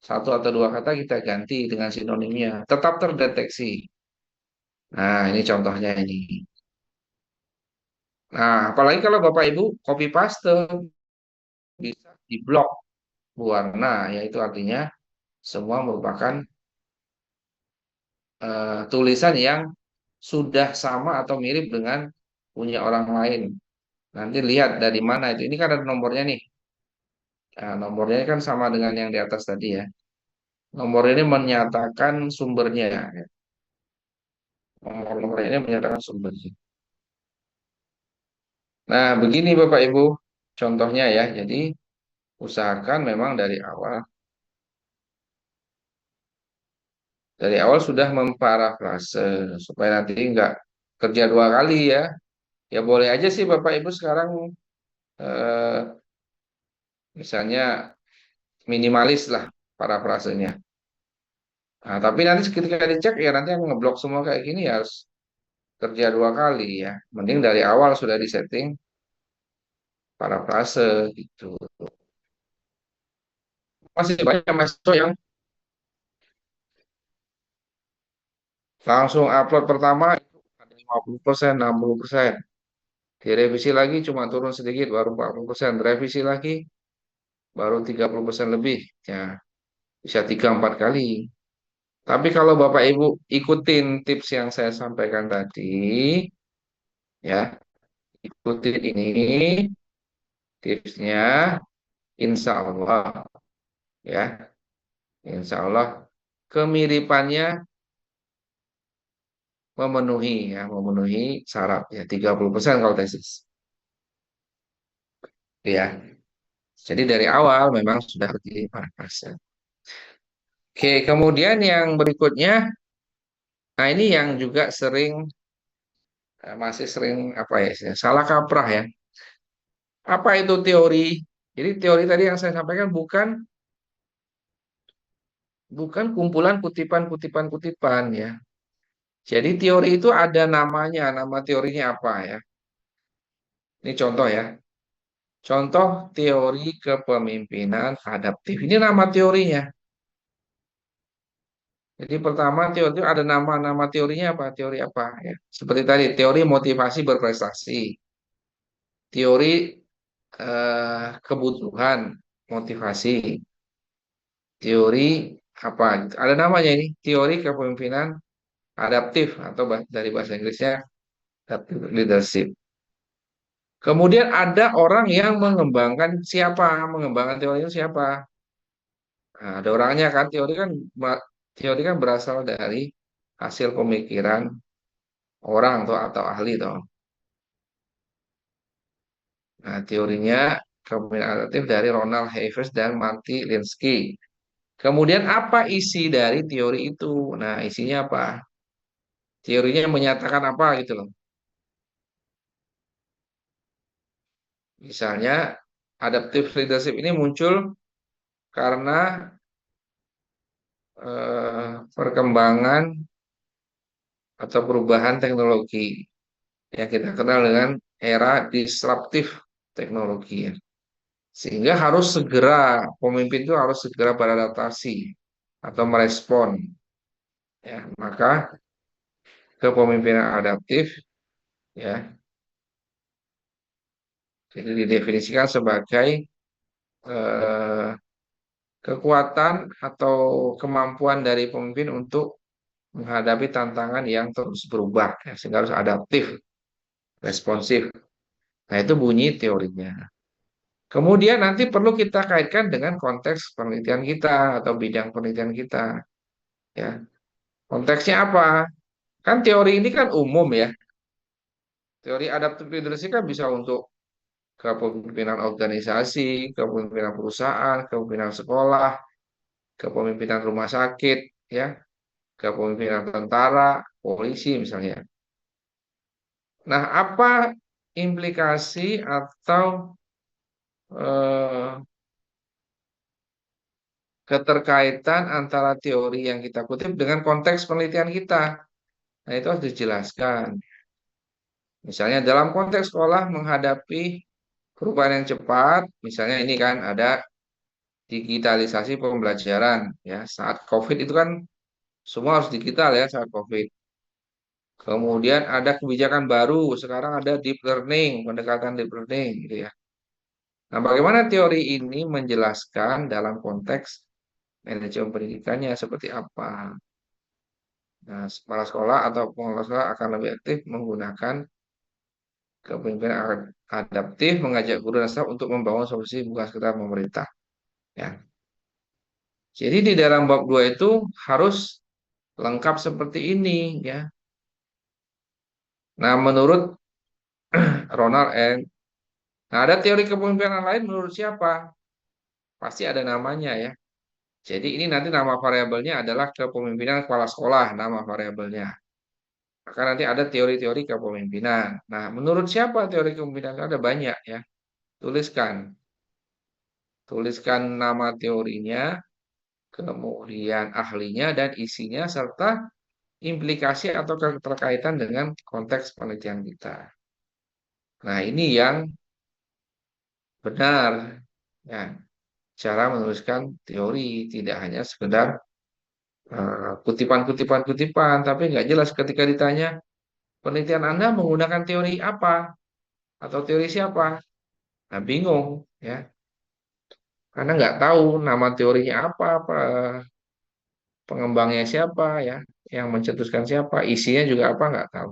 satu atau dua kata kita ganti dengan sinonimnya. Tetap terdeteksi. Nah, ini contohnya ini. Nah, apalagi kalau Bapak Ibu copy paste bisa diblok warna, yaitu artinya semua merupakan tulisan yang sudah sama atau mirip dengan punya orang lain. Nanti lihat dari mana itu. Ini kan ada nomornya nih. Nah, nomornya kan sama dengan yang di atas tadi ya. Nomor ini menyatakan sumbernya. Ya. Nomor-nomor ini menyatakan sumbernya. Nah, begini Bapak Ibu, contohnya ya. Jadi usahakan memang dari awal sudah memparafrase supaya nanti nggak kerja dua kali ya. Ya boleh aja sih Bapak Ibu sekarang eh, misalnya minimalis lah parafrasenya. Nah, tapi nanti ketika dicek ya nanti yang ngeblok semua kayak gini ya harus kerja dua kali ya. Mending dari awal sudah disetting parafrase gitu. Masih banyak mahasiswa yang langsung upload pertama itu ada 50%, 60%. Direvisi lagi cuma turun sedikit baru 40%. Revisi lagi baru 30% lebih. Ya, bisa 3-4 kali. Tapi kalau Bapak Ibu ikutin tips yang saya sampaikan tadi, ya, ikutin ini tipsnya, insya Allah, ya, insya Allah kemiripannya memenuhi syarat ya 30% kalau tesis. Ya, jadi dari awal memang sudah diparafrase. Oke, kemudian yang berikutnya, nah ini yang juga masih sering apa ya, salah kaprah ya. Apa itu teori? Jadi teori tadi yang saya sampaikan bukan kumpulan kutipan-kutipan ya. Jadi teori itu ada namanya, nama teorinya apa ya? Ini contoh ya. Contoh teori kepemimpinan adaptif. Ini nama teorinya. Jadi pertama teori itu ada nama teorinya apa? Teori apa ya? Seperti tadi teori motivasi berprestasi, teori kebutuhan motivasi, teori apa? Ada namanya ini, teori kepemimpinan adaptif atau dari bahasa Inggrisnya adaptive leadership. Kemudian ada orang yang mengembangkan teori itu siapa? Nah, ada orangnya kan teori kan berasal dari hasil pemikiran orang atau ahli toh. Nah, teorinya kepemimpinan adaptif dari Ronald Hayes dan Marty Linsky. Kemudian apa isi dari teori itu? Nah, isinya apa? Teorinya menyatakan apa gitu loh. Misalnya adaptive leadership ini muncul karena perkembangan atau perubahan teknologi yang kita kenal dengan era disruptif teknologi ya. Sehingga pemimpin itu harus segera beradaptasi atau merespon ya. Maka kepemimpinan adaptif ya jadi didefinisikan sebagai eh, kekuatan atau kemampuan dari pemimpin untuk menghadapi tantangan yang terus berubah ya, sehingga harus adaptif, responsif. Nah, itu bunyi teorinya. Kemudian nanti perlu kita kaitkan dengan konteks penelitian kita atau bidang penelitian kita. Ya, konteksnya apa? Kan teori ini kan umum ya. Teori adaptive leadership kan bisa untuk kepemimpinan organisasi, kepemimpinan perusahaan, kepemimpinan sekolah, kepemimpinan rumah sakit, ya. kepemimpinan tentara, polisi misalnya. Nah, apa implikasi atau eh, keterkaitan antara teori yang kita kutip dengan konteks penelitian kita? Nah, itu harus dijelaskan. Misalnya dalam konteks sekolah menghadapi perubahan yang cepat, misalnya ini kan ada digitalisasi pembelajaran ya. Saat COVID itu kan semua harus digital ya saat COVID. Kemudian ada kebijakan baru, sekarang ada deep learning, pendekatan deep learning gitu ya. Nah, bagaimana teori ini menjelaskan dalam konteks manajemen pendidikannya seperti apa? Nah, kepala sekolah atau pengelola sekolah akan lebih aktif menggunakan kepemimpinan adaptif, mengajak guru dan staf untuk membangun solusi bukan sekedar pemerintah. Ya. Jadi di dalam bab 2 itu harus lengkap seperti ini ya. Nah, menurut Ronald N. Nah, ada teori kepemimpinan lain menurut siapa? Pasti ada namanya ya. Jadi ini nanti nama variabelnya adalah kepemimpinan kepala sekolah, nama variabelnya. Maka nanti ada teori-teori kepemimpinan. Nah, menurut siapa teori kepemimpinan? Ada banyak ya. Tuliskan. Tuliskan nama teorinya, kemudian ahlinya dan isinya, serta implikasi atau keterkaitan dengan konteks penelitian kita. Nah, ini yang benar. Ya, cara menuliskan teori tidak hanya sekedar kutipan-kutipan-kutipan, tapi nggak jelas ketika ditanya penelitian Anda menggunakan teori apa atau teori siapa. Nah, bingung ya, karena nggak tahu nama teorinya apa, pengembangnya siapa ya, yang mencetuskan siapa, isinya juga apa nggak tahu.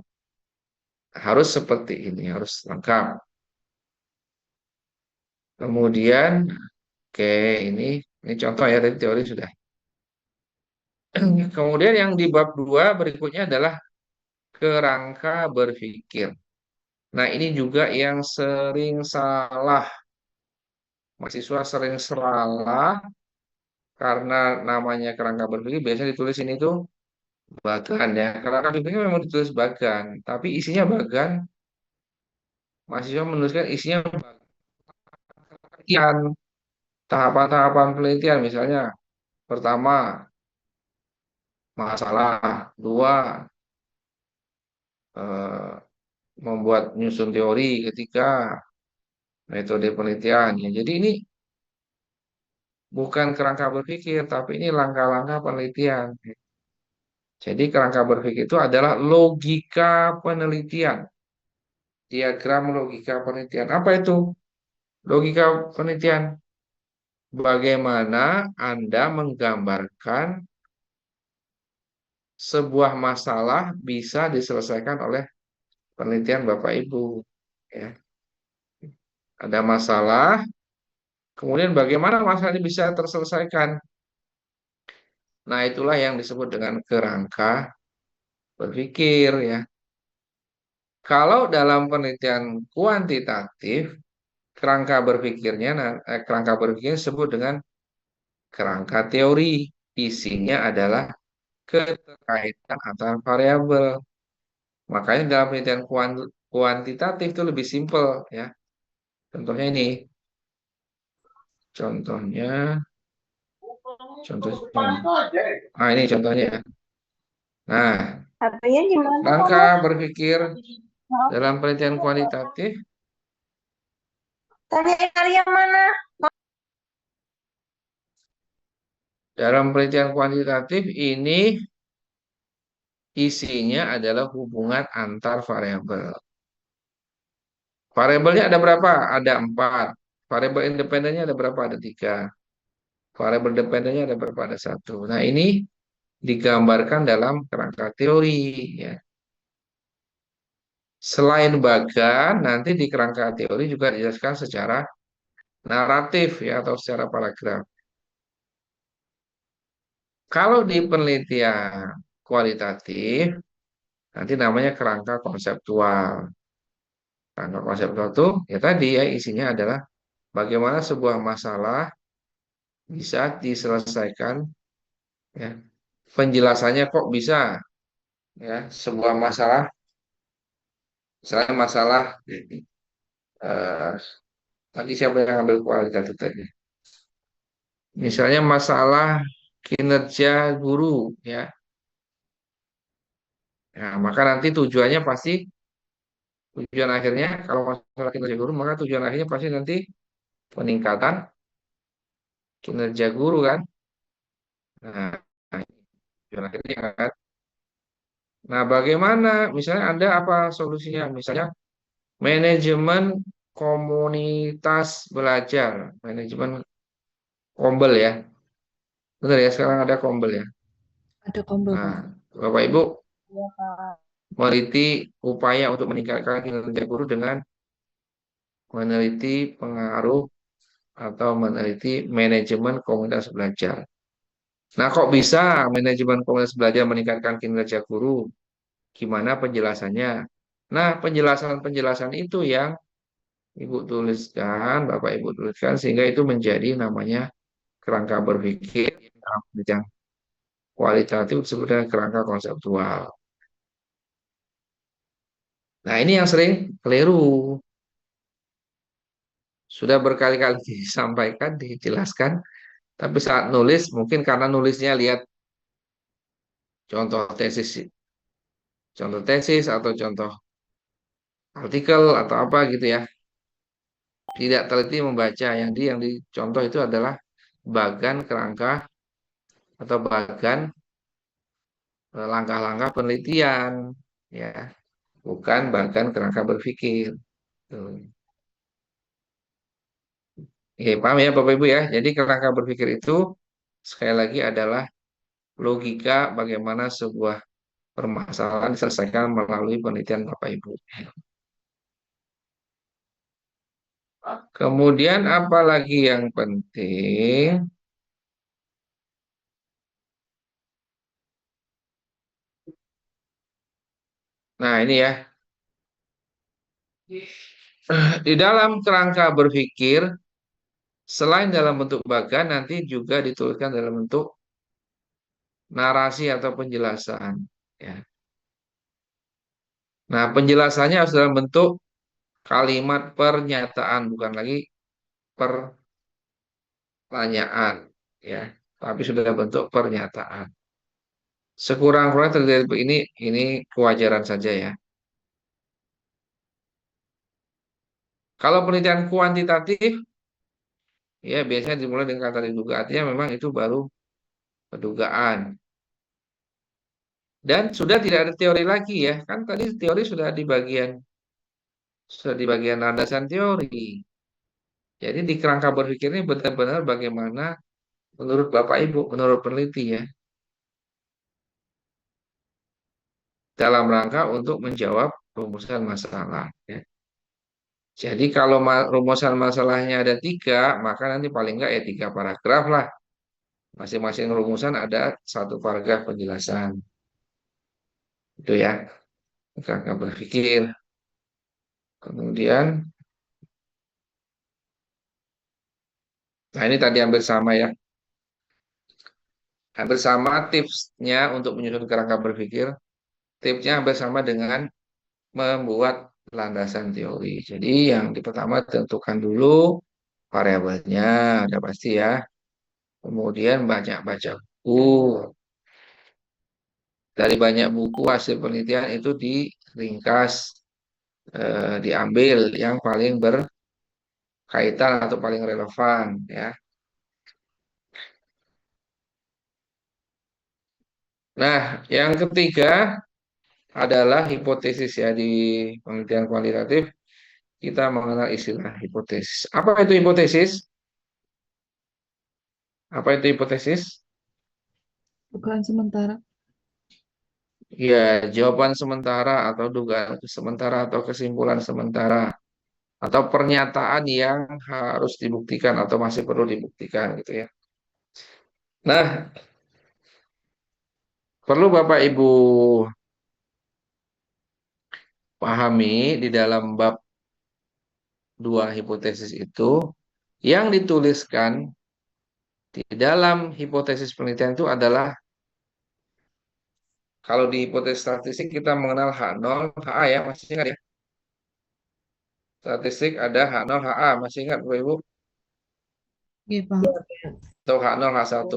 Harus seperti ini, harus lengkap. Kemudian, oke, ini contoh ya dari teori sudah. Kemudian yang di bab 2 berikutnya adalah kerangka berpikir. Nah, ini juga yang sering salah. Mahasiswa sering salah karena namanya kerangka berpikir biasanya ditulis ini tuh bagan ya. Kerangka berpikir memang ditulis bagan, tapi isinya bagan. Mahasiswa menuliskan isinya bagian tahapan-tahapan penelitian. Misalnya pertama masalah, dua eh, membuat nyusun teori, ketiga metode penelitian. Ya, jadi ini bukan kerangka berpikir, tapi ini langkah-langkah penelitian. Jadi kerangka berpikir itu adalah logika penelitian. Diagram logika penelitian. Apa itu logika penelitian? Bagaimana Anda menggambarkan sebuah masalah bisa diselesaikan oleh penelitian Bapak Ibu. Ya. Ada masalah, kemudian bagaimana masalah ini bisa terselesaikan. Nah, itulah yang disebut dengan kerangka berpikir ya. Kalau dalam penelitian kuantitatif, kerangka berpikirnya disebut dengan kerangka teori. Isinya adalah keterkaitan antar variabel. Makanya dalam penelitian kuantitatif itu lebih simpel ya. Contohnya ini. Contohnya, contohnya. Nah, ini contohnya ya. Nah, HP-nya gimana kerangka kamu? berpikir dalam penelitian kuantitatif Tadi Arya mana? dalam penelitian kuantitatif ini isinya adalah hubungan antar variabel. Variabelnya ada berapa? Ada 4. Variabel independennya ada berapa? Ada 3. Variabel dependennya ada berapa? Ada 1. Nah, ini digambarkan dalam kerangka teori. Ya. Selain bagan, nanti di kerangka teori juga dijelaskan secara naratif ya atau secara paragraf. Kalau di penelitian kualitatif, nanti namanya kerangka konseptual. Kerangka konseptual itu ya tadi ya isinya adalah bagaimana sebuah masalah bisa diselesaikan ya penjelasannya kok bisa ya sebuah masalah, misalnya masalah eh, tadi siapa yang ambil kualitatif tadi? Misalnya masalah kinerja guru ya. Nah, maka nanti tujuannya pasti tujuan akhirnya kalau masalah kinerja guru maka tujuan akhirnya pasti nanti peningkatan kinerja guru kan. Nah, tujuan akhirnya kan. Nah, bagaimana misalnya ada apa solusinya? Misalnya manajemen komunitas belajar, manajemen kombel ya. Benar ya, sekarang ada kombel ya. Ada Kombel, Nah, Pak. Bapak Ibu Iya, Kak. meneliti upaya untuk meningkatkan kinerja guru dengan meneliti pengaruh atau meneliti manajemen komunitas belajar. Nah, kok bisa manajemen komunitas belajar meningkatkan kinerja guru? Gimana penjelasannya? Nah, penjelasan-penjelasan itu yang Ibu tuliskan, Bapak Ibu tuliskan, sehingga itu menjadi namanya kerangka berpikir dalam penelitian kualitatif disebut dengan kerangka konseptual. Nah, ini yang sering keliru. Sudah berkali-kali disampaikan, dijelaskan, tapi saat nulis, mungkin karena nulisnya lihat contoh tesis atau contoh artikel atau apa gitu ya. Tidak teliti membaca yang dicontoh itu adalah bagan kerangka atau bagan langkah-langkah penelitian ya, bukan bagan kerangka berpikir. Tuh. Oke, paham ya Bapak Ibu ya. Jadi kerangka berpikir itu sekali lagi adalah logika bagaimana sebuah permasalahan diselesaikan melalui penelitian Bapak Ibu. Kemudian apa lagi yang penting? Nah, ini ya. Di dalam kerangka berpikir, selain dalam bentuk bagan, nanti juga dituliskan dalam bentuk narasi atau penjelasan. Ya. Nah, penjelasannya harus dalam bentuk kalimat pernyataan, bukan lagi pertanyaan. Ya, tapi sudah dalam bentuk pernyataan. Sekurang-kurangnya terjadi ini kewajaran saja ya. Kalau penelitian kuantitatif, ya biasanya dimulai dengan kata diduga. Artinya memang itu baru pendugaan. Dan sudah tidak ada teori lagi ya. Kan tadi teori sudah di bagian landasan teori. Jadi di kerangka berpikir ini benar-benar bagaimana menurut Bapak Ibu, menurut peneliti ya, dalam rangka untuk menjawab rumusan masalah. Ya. Jadi kalau rumusan masalahnya ada tiga, maka nanti paling enggak ya tiga paragraf lah. Masing-masing rumusan ada satu paragraf penjelasan. Itu ya, kerangka berpikir. Kemudian, nah ini tadi hampir sama ya. Hampir sama tipsnya untuk menyusun kerangka berpikir. Tipsnya hampir sama dengan membuat landasan teori. Jadi yang pertama tentukan dulu variabelnya, ada pasti ya. Kemudian banyak baca buku. Dari banyak buku hasil penelitian itu diringkas, diambil yang paling berkaitan atau paling relevan ya. Nah, yang ketiga adalah hipotesis ya di penelitian kualitatif kita mengenal istilah hipotesis. Apa itu hipotesis? Apa itu hipotesis? Dugaan sementara. Ya, jawaban sementara atau dugaan sementara atau kesimpulan sementara atau pernyataan yang harus dibuktikan atau masih perlu dibuktikan gitu ya. Nah, perlu Bapak Ibu pahami di dalam bab 2 hipotesis itu yang dituliskan di dalam hipotesis penelitian itu adalah Kalau di hipotesis statistik kita mengenal H0, HA ya, masih ingat ya? Statistik ada H0, HA, masih ingat Bapak Ibu? Oke, Pak. Atau H0, H1.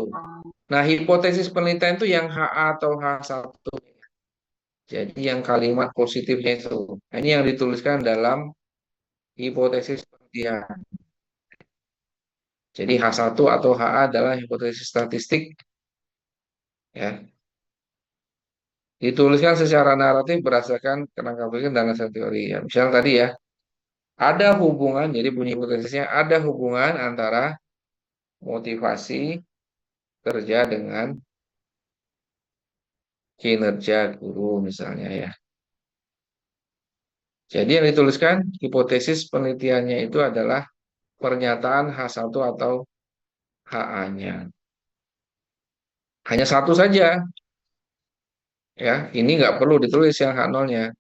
Nah, hipotesis penelitian itu yang HA atau H1. Jadi yang kalimat positifnya itu. Nah, ini yang dituliskan dalam hipotesis penelitian. Jadi H1 atau HA adalah hipotesis statistik ya. Dituliskan secara naratif berdasarkan kerangka pikir dan dasar teori ya. Misalnya tadi ya, ada hubungan, jadi bunyi hipotesisnya ada hubungan antara motivasi kerja dengan kinerja guru misalnya ya. Jadi yang dituliskan hipotesis penelitiannya itu adalah pernyataan H1 atau HA-nya. Hanya satu saja ya. Ini nggak perlu ditulis yang H0-nya.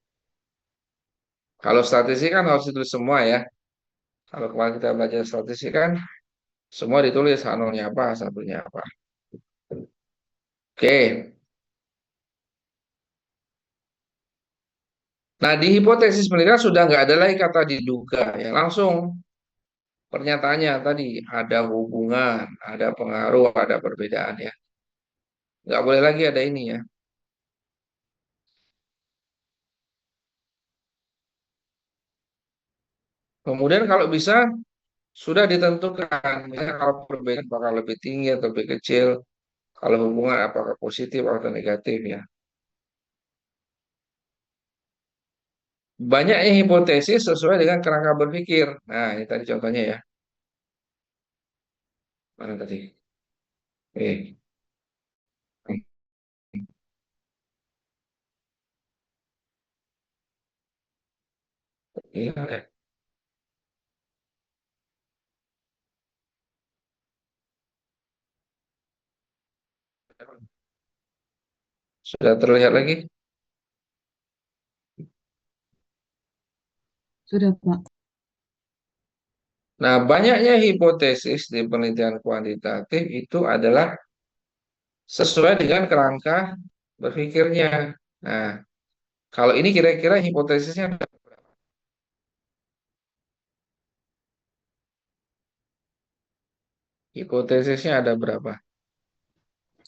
Kalau statistik kan harus ditulis semua ya. Kalau kemarin kita belajar statistik kan semua ditulis H0-nya apa, H1-nya apa. Oke. Nah, di hipotesis penelitian sudah nggak ada lagi kata diduga ya. Langsung pernyataannya tadi ada hubungan, ada pengaruh, ada perbedaan ya. Nggak boleh lagi ada ini ya. Kemudian kalau bisa sudah ditentukan, misalnya kalau perbedaan apakah lebih tinggi atau lebih kecil, kalau hubungan apakah positif atau negatif ya. Banyaknya hipotesis sesuai dengan kerangka berpikir. Nah, ini tadi contohnya ya. Mana tadi? Iya, sudah terlihat lagi. Sudah, Pak. Nah, banyaknya hipotesis di penelitian kuantitatif itu adalah sesuai dengan kerangka berpikirnya. Nah, kalau ini kira-kira hipotesisnya ada berapa?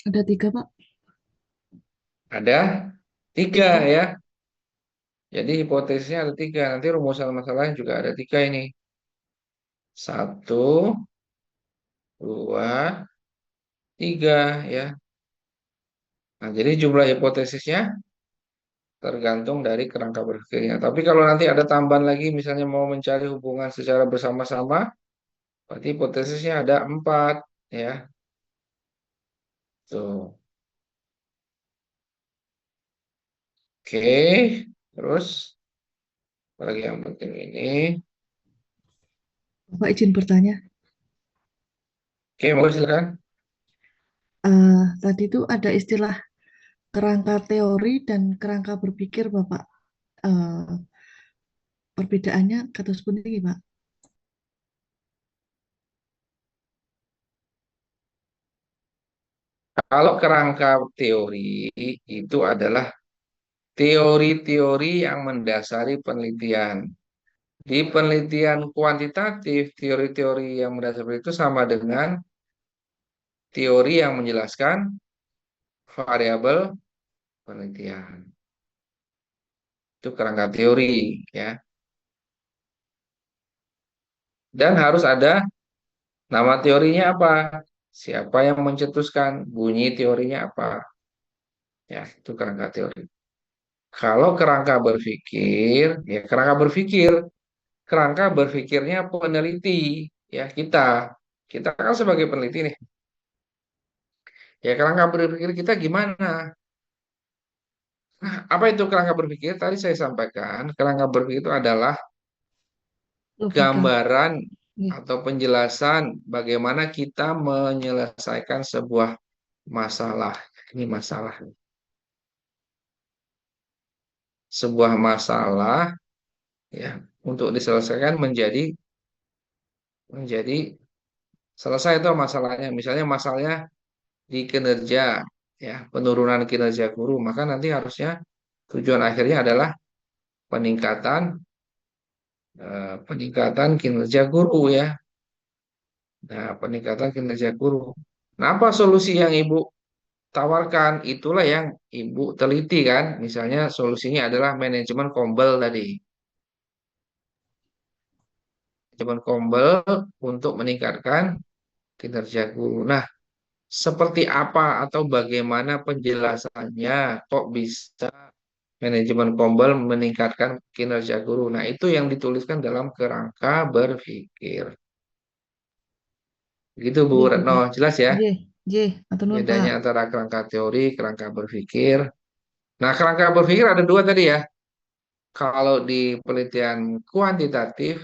Ada 3, Pak. Ada tiga ya. Jadi hipotesisnya ada tiga. Nanti rumusan masalahnya juga ada tiga ini. Satu, dua, tiga ya. Nah, jadi jumlah hipotesisnya tergantung dari kerangka berpikirnya. Tapi kalau nanti ada tambahan lagi, misalnya mau mencari hubungan secara bersama-sama, berarti hipotesisnya ada empat, ya. Tuh. Oke, terus lagi yang penting ini. Bapak izin bertanya. Oke, mau silakan. Tadi itu ada istilah kerangka teori dan kerangka berpikir, Bapak. Eh, Perbedaannya kata seperti Pak. Kalau kerangka teori itu adalah teori-teori yang mendasari penelitian. Di penelitian kuantitatif, teori-teori yang mendasari itu sama dengan teori yang menjelaskan variabel penelitian. Itu kerangka teori, ya. Dan harus ada nama teorinya apa? Siapa yang mencetuskan? Bunyi teorinya apa? Ya, itu kerangka teori. Kalau kerangka berpikir, ya kerangka berpikirnya peneliti, ya kita kan sebagai peneliti nih. Ya kerangka berpikir kita gimana? Nah, apa itu kerangka berpikir? Tadi saya sampaikan, kerangka berpikir itu adalah Logika. gambaran Iya. atau penjelasan bagaimana kita menyelesaikan sebuah masalah. Ini masalah. Sebuah masalah ya untuk diselesaikan menjadi menjadi selesai itu masalahnya. Misalnya masalahnya di kinerja ya, penurunan kinerja guru, maka nanti harusnya tujuan akhirnya adalah peningkatan peningkatan kinerja guru ya. Nah, peningkatan kinerja guru. Nah, apa solusi yang Ibu tawarkan? Itulah yang Ibu teliti kan. Misalnya solusinya adalah manajemen kombel tadi. Manajemen kombel untuk meningkatkan kinerja guru. Nah, seperti apa atau bagaimana penjelasannya kok bisa manajemen kombel meningkatkan kinerja guru? Nah, itu yang dituliskan dalam kerangka berpikir. Gitu Bu Nggih, Retno, Bapak. jelas ya Nggih, nggih, matur nuwun, bedanya Pak. antara kerangka teori, kerangka berpikir. Nah, kerangka berpikir ada dua tadi ya. Kalau di penelitian kuantitatif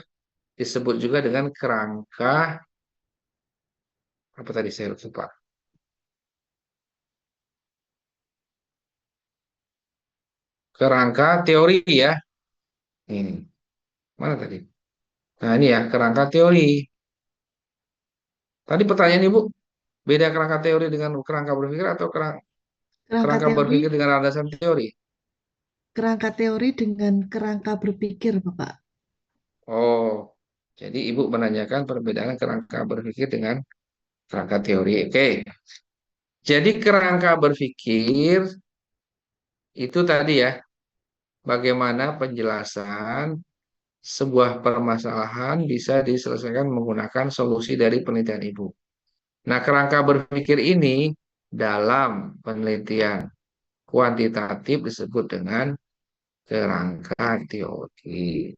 disebut juga dengan kerangka apa tadi saya lupa. Kerangka teori ya. Ini mana tadi? Nah, ini ya kerangka teori. Tadi pertanyaan Ibu, beda kerangka teori dengan kerangka berpikir atau Kerangka kerangka teori, berpikir dengan landasan teori? kerangka teori dengan kerangka berpikir, Bapak. Oh, jadi Ibu menanyakan perbedaan kerangka berpikir dengan kerangka teori. Oke. Jadi kerangka berpikir itu tadi ya, bagaimana penjelasan sebuah permasalahan bisa diselesaikan menggunakan solusi dari penelitian Ibu. Nah, kerangka berpikir ini dalam penelitian kuantitatif disebut dengan kerangka teori.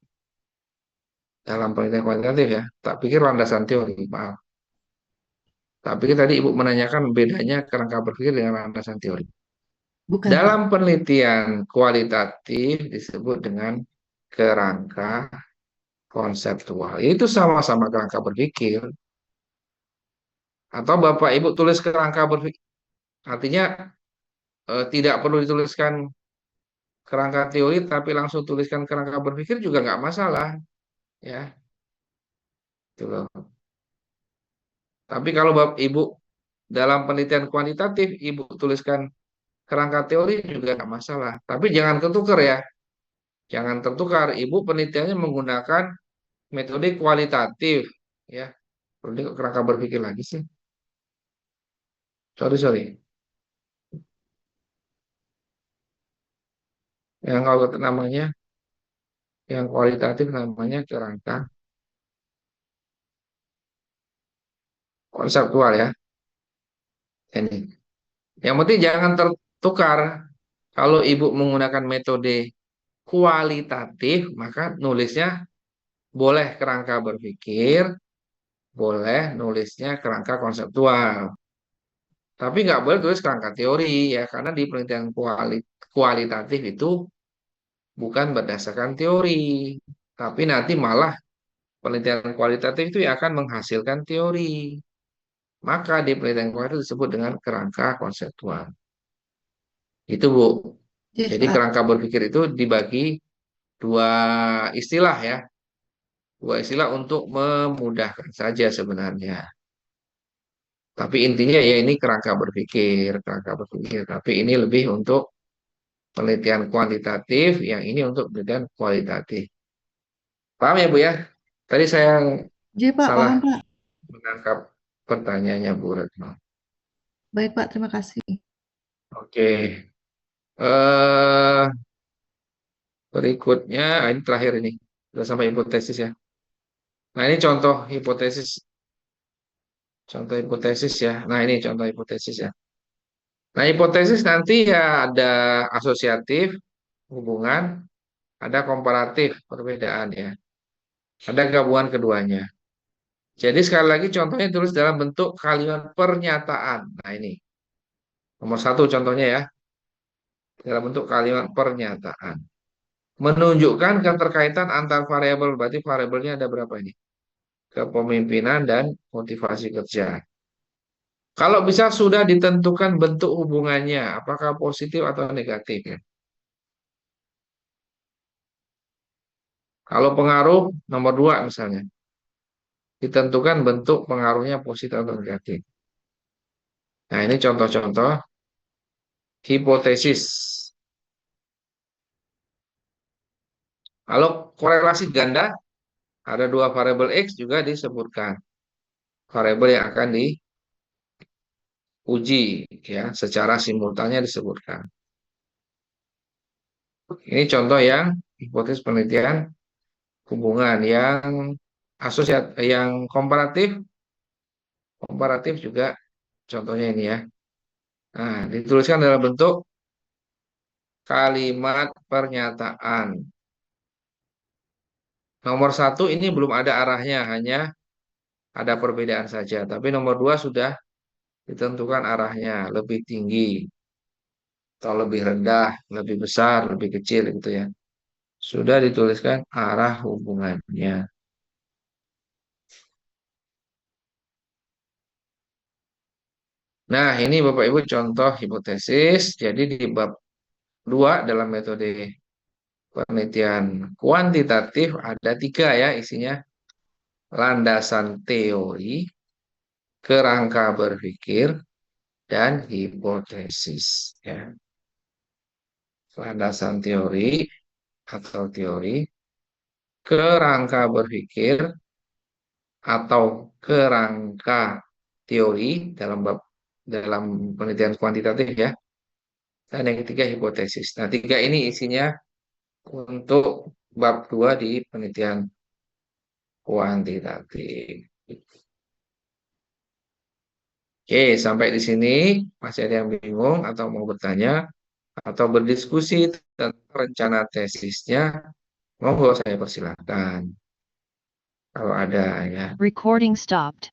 Dalam penelitian kuantitatif ya, tak pikir landasan teori, maaf. Tapi tadi Ibu menanyakan bedanya kerangka berpikir dengan landasan teori. Bukan, Pak. Dalam penelitian kualitatif disebut dengan kerangka konseptual. Itu sama-sama kerangka berpikir. Atau Bapak Ibu tulis kerangka berpikir. Artinya tidak perlu dituliskan kerangka teori, tapi langsung tuliskan kerangka berpikir juga nggak masalah. Ya, gitu loh. Tapi kalau Bapak Ibu dalam penelitian kuantitatif, Ibu tuliskan kerangka teori juga nggak masalah. Tapi jangan ketukar ya. Jangan tertukar. Ibu penelitiannya menggunakan metode kualitatif. Ya, perlu kerangka berpikir lagi sih. Sorry, sorry. Yang kalau namanya, yang kualitatif namanya kerangka konseptual ya. Ini. Yang penting jangan tertukar. Kalau ibu menggunakan metode kualitatif, maka nulisnya boleh kerangka berpikir, boleh nulisnya kerangka konseptual. Tapi nggak boleh tulis kerangka teori ya, karena di penelitian kualitatif itu bukan berdasarkan teori, tapi nanti malah penelitian kualitatif itu yang akan menghasilkan teori. Maka di penelitian kualitatif disebut dengan kerangka konseptual. Itu Bu. Yes, Jadi Pak. kerangka berpikir itu dibagi dua istilah ya. Dua istilah untuk memudahkan saja sebenarnya. Tapi intinya ya ini kerangka berpikir, kerangka berpikir. Tapi ini lebih untuk penelitian kuantitatif, yang ini untuk penelitian kualitatif. Paham ya Bu ya? Tadi saya Iya, Pak. salah Paham, Pak. menangkap pertanyaannya Bu Retno. Baik, Pak. Terima kasih. Oke. Eh Berikutnya, ini terakhir ini. Sudah sampai hipotesis ya. Nah, ini contoh hipotesis. Contoh hipotesis ya. Nah, ini contoh hipotesis ya. Nah, hipotesis nanti ya ada asosiatif, hubungan, ada komparatif, perbedaan ya. Ada gabungan keduanya. Jadi sekali lagi contohnya tulis dalam bentuk kalimat pernyataan. Nah, ini. Nomor satu contohnya ya. Dalam bentuk kalimat pernyataan. Menunjukkan keterkaitan antar variabel. Berarti variabelnya ada berapa ini? Kepemimpinan dan motivasi kerja. Kalau bisa sudah ditentukan bentuk hubungannya, apakah positif atau negatif ya. Kalau pengaruh nomor dua misalnya, ditentukan bentuk pengaruhnya positif atau negatif. Nah ini contoh-contoh hipotesis. Kalau korelasi ganda, ada dua variabel X juga disebutkan. Variabel yang akan diuji ya secara simultannya disebutkan. Ini contoh yang hipotesis penelitian hubungan yang yang komparatif. Komparatif juga contohnya ini ya. Nah, dituliskan dalam bentuk kalimat pernyataan. Nomor satu ini belum ada arahnya, hanya ada perbedaan saja. Tapi nomor dua sudah ditentukan arahnya, lebih tinggi atau lebih rendah, lebih besar, lebih kecil gitu ya. Sudah dituliskan arah hubungannya. Nah, ini Bapak Ibu contoh hipotesis. Jadi di bab 2 dalam metode penelitian kuantitatif ada 3 ya isinya. Landasan teori, kerangka berpikir, dan hipotesis. Ya. Landasan teori atau teori, kerangka berpikir atau kerangka teori dalam penelitian kuantitatif ya. Dan yang ketiga hipotesis. Nah, 3 ini isinya untuk bab 2 di penelitian kuantitatif. Oke, sampai di sini masih ada yang bingung atau mau bertanya atau berdiskusi tentang rencana tesisnya, monggo saya persilahkan. Kalau ada ya. Recording stopped.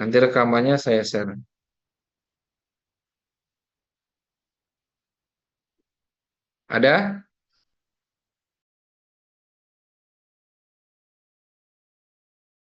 Nanti rekamannya saya share. Ada?